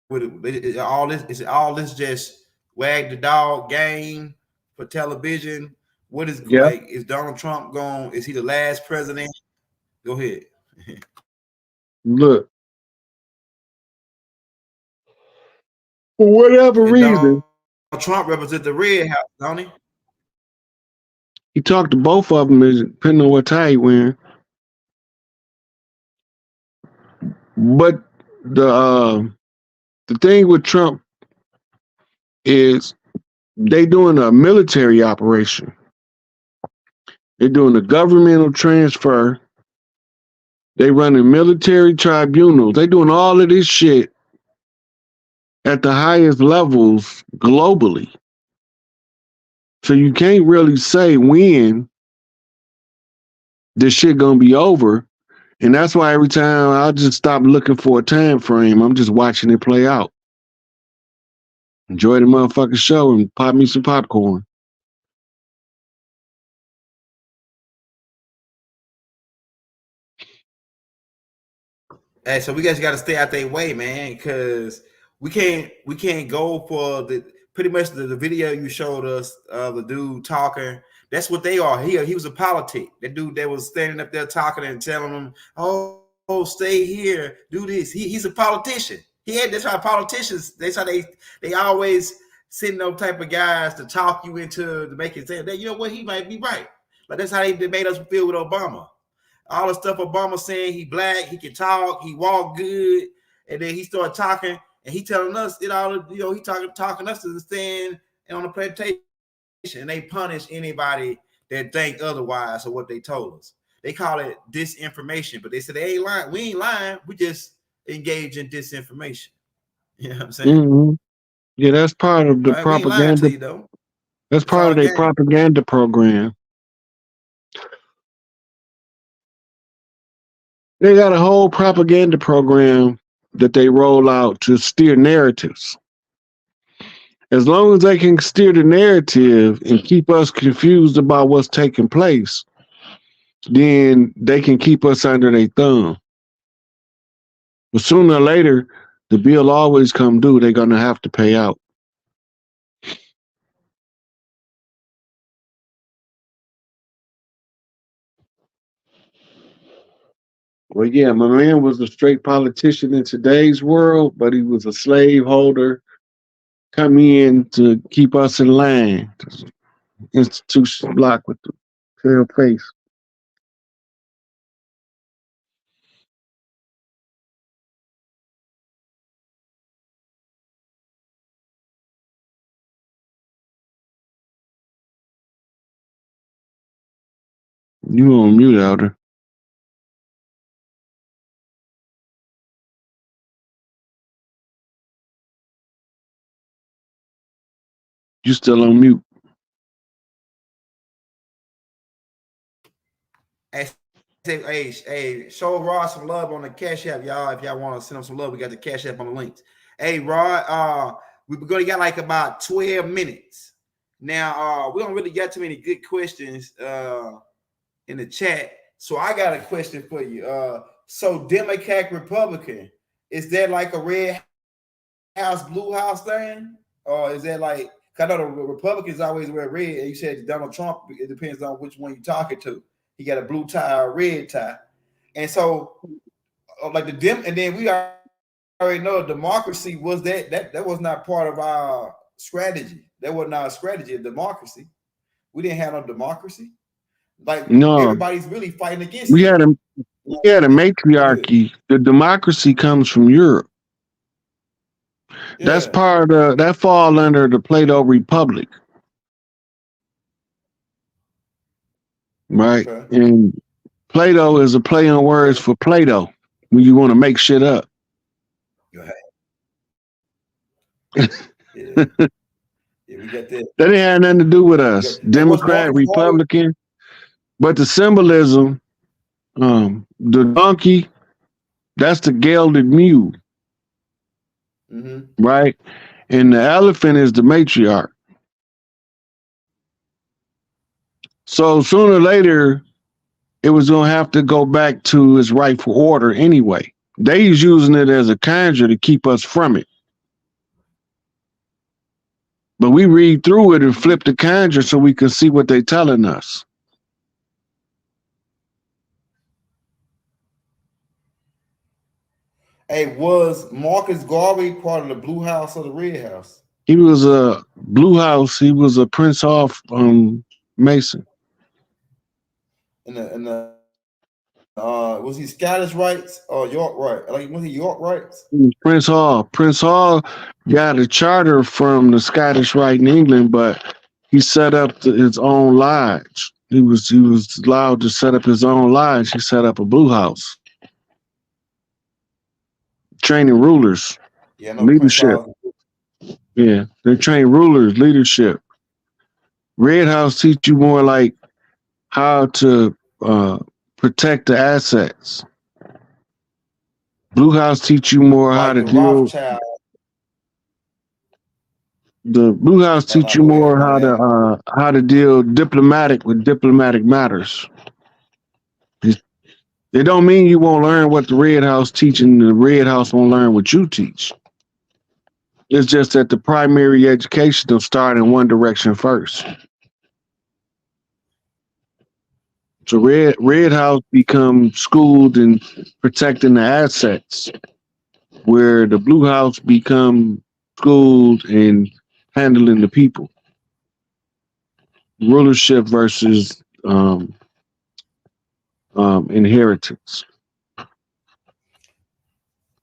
Is all this just wag the dog game for television? What is like? Is Donald Trump going? Is he the last president? Go ahead. Look, for whatever reason, Donald Trump represents the Red House, don't he? He talked to both of them, depending on what tie he wearing. But the thing with Trump is they doing a military operation. They're doing a governmental transfer. They running military tribunals. They doing all of this shit at the highest levels globally. So you can't really say when this shit gonna be over. And that's why every time I just stop looking for a time frame, I'm just watching it play out. Enjoy the motherfucking show and pop me some popcorn. Hey, so we guys got to stay out their way, man, because we can't go for the pretty much the video you showed us, the dude talking. That's what they are. He was a politic. That dude that was standing up there talking and telling them, oh, stay here, do this. He's a politician. That's how politicians. That's how they always send those type of guys to talk you into to make it say that, you know what, he might be right. But that's how they made us feel with Obama. All the stuff Obama saying, he black, he can talk, he walk good, and then he started talking, and he telling us he talking us to stand on the plantation, and they punish anybody that think otherwise of what they told us. They call it disinformation, but they said they ain't lying. We ain't lying. We just engage in disinformation. You know what I'm saying? Mm-hmm. Yeah, that's part of the propaganda. You, that's part of their propaganda program. They got a whole propaganda program that they roll out to steer narratives. As long as they can steer the narrative and keep us confused about what's taking place, then they can keep us under their thumb. But sooner or later, the bill always come due. They're going to have to pay out. Well, yeah, my man was a straight politician in today's world, but he was a slave holder come in to keep us in line. Institution block with the pale face. You on mute, Elder. You still on mute. Hey, show Rod some love on the Cash App, y'all. If y'all want to send him some love, we got the Cash App on the links. Hey, Rod, we're gonna get like about 12 minutes. Now, we don't really get too many good questions in the chat. So I got a question for you. So Democrat, Republican, is that like a red house, blue house thing? Or is that like, I know the Republicans always wear red, and you said Donald Trump, it depends on which one you're talking to. He got a blue tie or a red tie. And so like and then we already know democracy was that was not part of our strategy. That was not a strategy of democracy. We didn't have no democracy. Like no, everybody's really fighting against it. We had a matriarchy. The democracy comes from Europe. That's Yeah. part of that fall under the Plato Republic, right? Okay. And Plato is a play on words for Plato when you want to make shit up. Go ahead. Yeah. Yeah, we got that. That ain't had nothing to do with us, Hey, what's Democrat, Marcus Garvey? Republican. But the symbolism, the donkey, that's the gelded mule, Mm-hmm. right? And the elephant is the matriarch. So sooner or later, it was gonna have to go back to its rightful order anyway. They's using it as a conjure to keep us from it. But we read through it and flip the conjure so we can see what they're telling us. Hey, was Marcus Garvey part of the Blue House or the Red House? He was a Blue House. He was a Prince Hall Mason. In the was he Scottish rights or York right? Like was he York rights? Prince Hall. Prince Hall got a charter from the Scottish Rite in England, but he set up his own lodge. He was allowed to set up his own lodge. He set up a Blue House, training rulers, Yeah, I know leadership. Yeah, they train rulers, leadership. Red House teach you more like how to protect the assets. Blue House teach you more Like how to the deal. Rothschild. The Blue House No, teach no, you go ahead, more my bad. how to deal diplomatic with diplomatic matters. It don't mean you won't learn what the Red House teaching. The Red House won't learn what you teach. It's just that the primary education will start in one direction first. So Red House becomes schooled in protecting the assets, where the Blue House become schooled in handling the people. Rulership versus inheritance.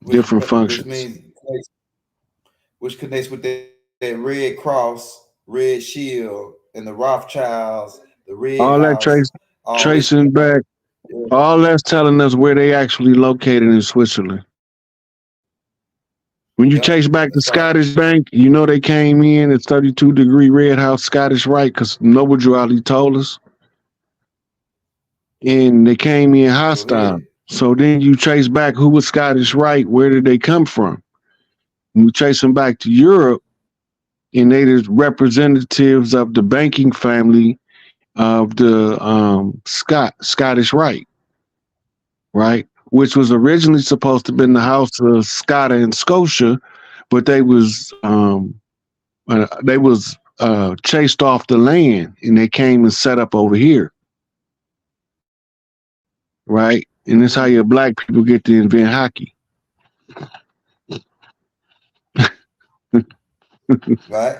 Different functions. Which connects with that Red Cross, Red Shield, and the Rothschilds, the Red All that House. tracing back, all that's telling us where they actually located in Switzerland. When you chase back the Scottish Bank, you know they came in at 32-degree Red House Scottish Rite because Noble Drew Ali told us. And they came in hostile. So then you trace back who was Scottish Rite, where did they come from? And we trace them back to Europe, and they the representatives of the banking family of the Scottish Rite, right? Which was originally supposed to have been the House of Scotta and Scotia, but they was chased off the land, and they came and set up over here, right? And that's how your black people get to invent hockey. Right.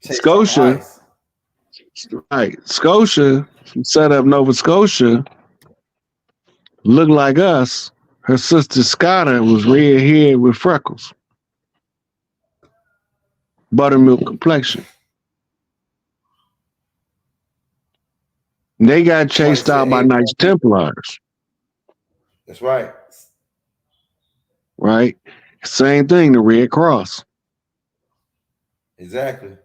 Scotia, right? Scotia set up Nova Scotia. Looked like us. Her sister Scotta was red haired with freckles, buttermilk complexion. They got chased out by Knights Templars. That's right. Right? Same thing, the Red Cross. Exactly.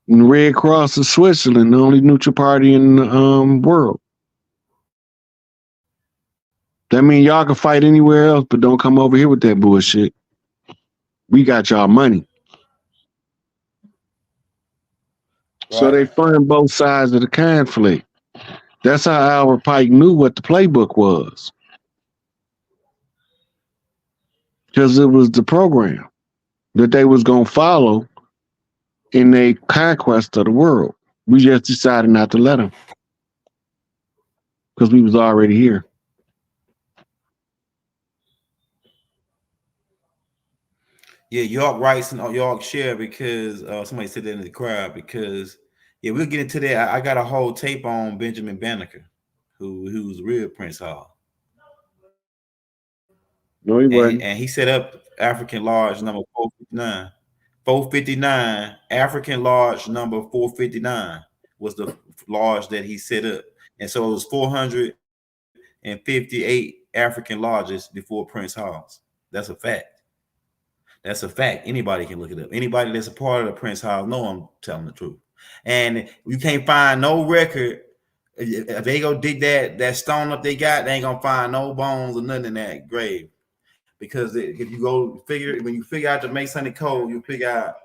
And the Red Cross of Switzerland, the only neutral party in the world. That means y'all can fight anywhere else, but don't come over here with that bullshit. We got y'all money. Right. So they fund both sides of the conflict. That's how Albert Pike knew what the playbook was. Because it was the program that they was going to follow in their conquest of the world. We just decided not to let them. Because we was already here. Yeah, York Rice and Yorkshire, because somebody said that in the crowd, because yeah, we'll get into that. I got a whole tape on Benjamin Banneker, who's real Prince Hall. No, he wasn't. And he set up African Lodge number 459. 459, African Lodge number 459 was the lodge that he set up. And so it was 458 African lodges before Prince Hall's. That's a fact. That's a fact. Anybody can look it up. Anybody that's a part of the Prince Hall know I'm telling the truth. And you can't find no record. If they go dig that stone up they got, they ain't gonna find no bones or nothing in that grave. Because if you go figure, when you figure out the Masonic Code, you figure out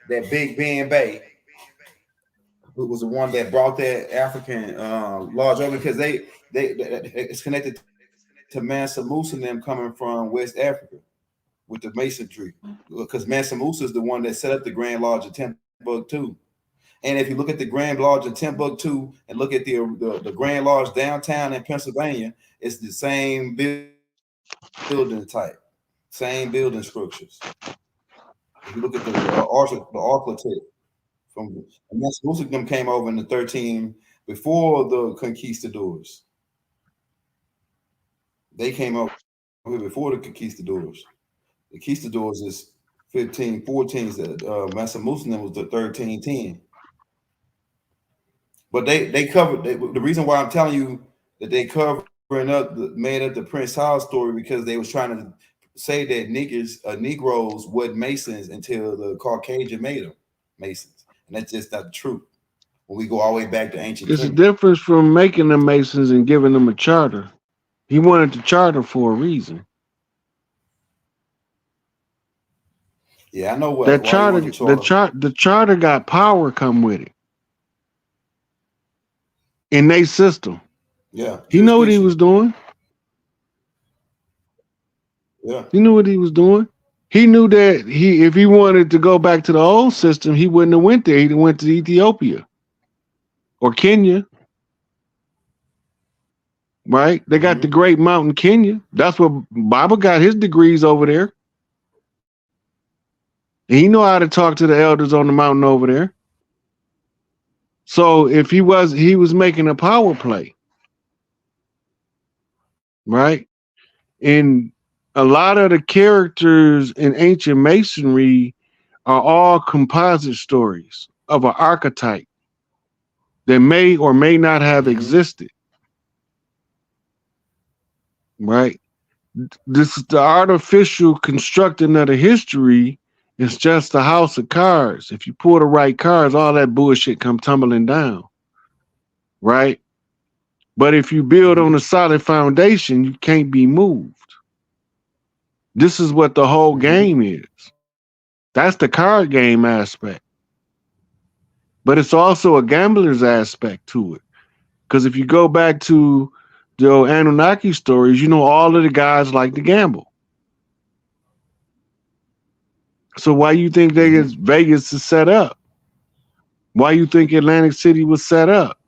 that Big Ben Bay, who was the one that brought that African lodge over, because it's connected to Mansa Musa and them coming from West Africa with the masonry, because Mansa Musa is the one that set up the Grand Lodge of Timbuktu. And if you look at the Grand Lodge of Timbuktu and look at the Grand Lodge downtown in Pennsylvania, it's the same building type, same building structures. If you look at the architect from Mansa Musa came over in the 13 before the conquistadors. They came over before the conquistadors. The conquistadors is 1514. Mansa Musa was the 1310. But they covered the reason why I'm telling you that they covering up made up the Prince Hall story, because they was trying to say that Negroes wasn't Masons until the Caucasian made them Masons, and that's just not the truth. When we go all the way back to ancient, it's a difference from making them Masons and giving them a charter. He wanted the charter for a reason. Yeah, I know what that charter. The charter got power come with it in their system. Yeah, he know what he was doing. Yeah, he knew what he was doing. He knew that if he wanted to go back to the old system, he wouldn't have went there. He went to Ethiopia or Kenya. Right? They got the Great Mountain, Kenya. That's where Baba got his degrees over there. And he know how to talk to the elders on the mountain over there. So if he was making a power play. Right? And a lot of the characters in ancient masonry are all composite stories of an archetype that may or may not have existed. Right? This is the artificial constructing of the history. It's just a house of cards. If you pull the right cards, all that bullshit come tumbling down. Right? But if you build on a solid foundation, you can't be moved. This is what the whole game is. That's the card game aspect. But it's also a gambler's aspect to it. Because if you go back to the old Anunnaki stories, you know all of the guys like to gamble. So why you think Vegas is set up? Why you think Atlantic City was set up?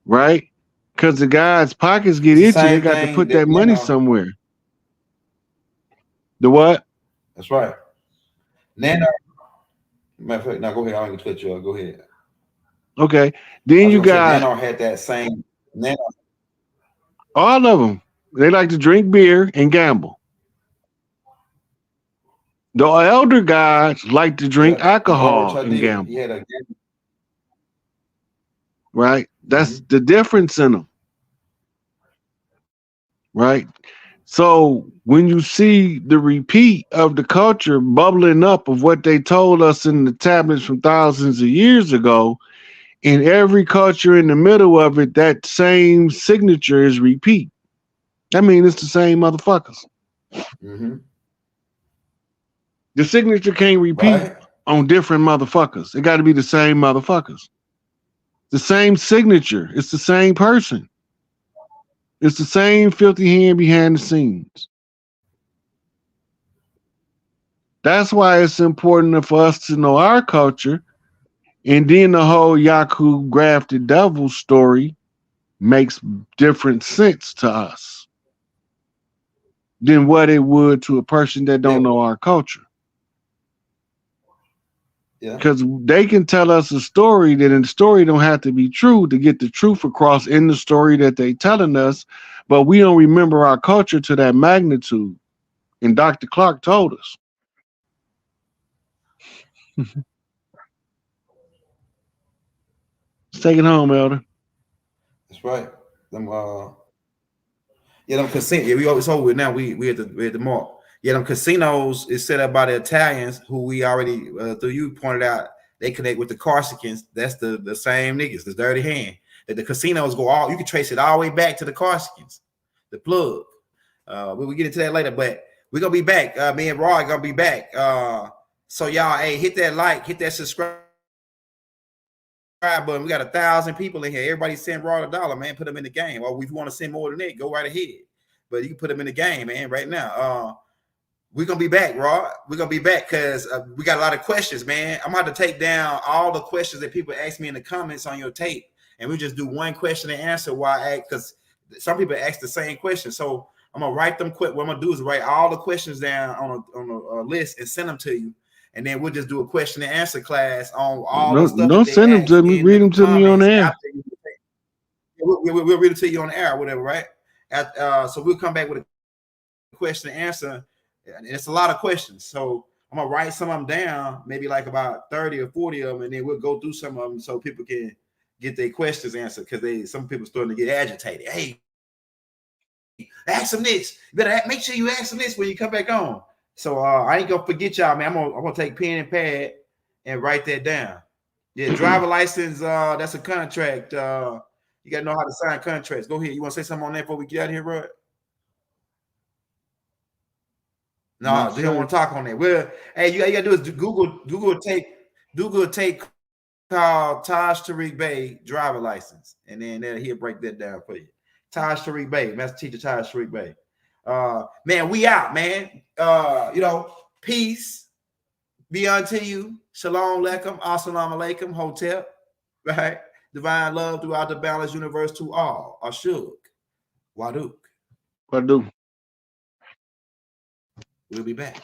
Right? Because the guys' pockets get itchy. They got to put that money somewhere. The what? That's right. Nano. Matter of fact, now go ahead. I don't cut you off. Go ahead. Okay. Then you got Nano had that same Nano. All of them. They like to drink beer and gamble. The elder guys like to drink alcohol and gamble. Right? That's the difference in them. Right? So when you see the repeat of the culture bubbling up of what they told us in the tablets from thousands of years ago, in every culture in the middle of it, that same signature is repeat. I mean, it's the same motherfuckers. Mm-hmm. The signature can't repeat on different motherfuckers. It got to be the same motherfuckers. The same signature. It's the same person. It's the same filthy hand behind the scenes. That's why it's important for us to know our culture. And then the whole Yaku grafted devil story makes different sense to us than what it would to a person that don't know our culture. Yeah. Because they can tell us a story that in the story don't have to be true to get the truth across in the story that they telling us, but we don't remember our culture to that magnitude. And Dr. Clark told us. Let's take it home, Elder. That's right. Them them casinos. Yeah, it's over with now. We at the mall. Yeah, them casinos is set up by the Italians who we already through you pointed out. They connect with the Corsicans. That's the same niggas, the dirty hand. That the casinos go all, you can trace it all the way back to the Corsicans, the plug. We'll get into that later, but we're gonna be back. Me and Roy gonna be back. So y'all, hey, hit that like, hit that subscribe button. We got 1,000 people in here. Everybody send Roy $1, man. Put them in the game. Or if you want to send more than that, go right ahead. But you can put them in the game, man, right now. We're gonna be back, Rod. We're gonna be back because we got a lot of questions, man. I'm about to take down all the questions that people ask me in the comments on your tape, and we just do one question and answer. Why? Because some people ask the same question. So I'm gonna write them quick. What I'm gonna do is write all the questions down on a list and send them to you, and then we'll just do a question and answer class on all the stuff. Don't send them to me. Read them to me on the air. We'll read it to you on the air or whatever, right? So we'll come back with a question and answer. And it's a lot of questions. So I'm gonna write some of them down, maybe like about 30 or 40 of them, and then we'll go through some of them so people can get their questions answered because some people starting to get agitated. Hey, ask them this. You better make sure you ask them this when you come back on. So I ain't gonna forget y'all, man. I'm gonna take pen and pad and write that down. Yeah, driver license, that's a contract. You gotta know how to sign contracts. Go ahead. You want to say something on that before we get out of here, Rod? No, they don't want to talk on that. Well, hey, you gotta do is Google take called Taj Tariq Bey driver license, and then he'll break that down for you. Taj Tariq Bey, Master Teacher Taj Tariq Bey. Man, we out, man. Peace be unto you. Shalom Aleichem, Assalamu Alaikum, Hotep, right? Divine love throughout the balanced universe to all. Ashuk, Waduk. Waduk. We'll be back.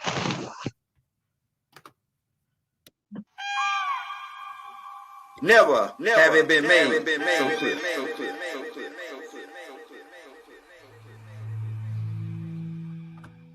Never have it been made so clear.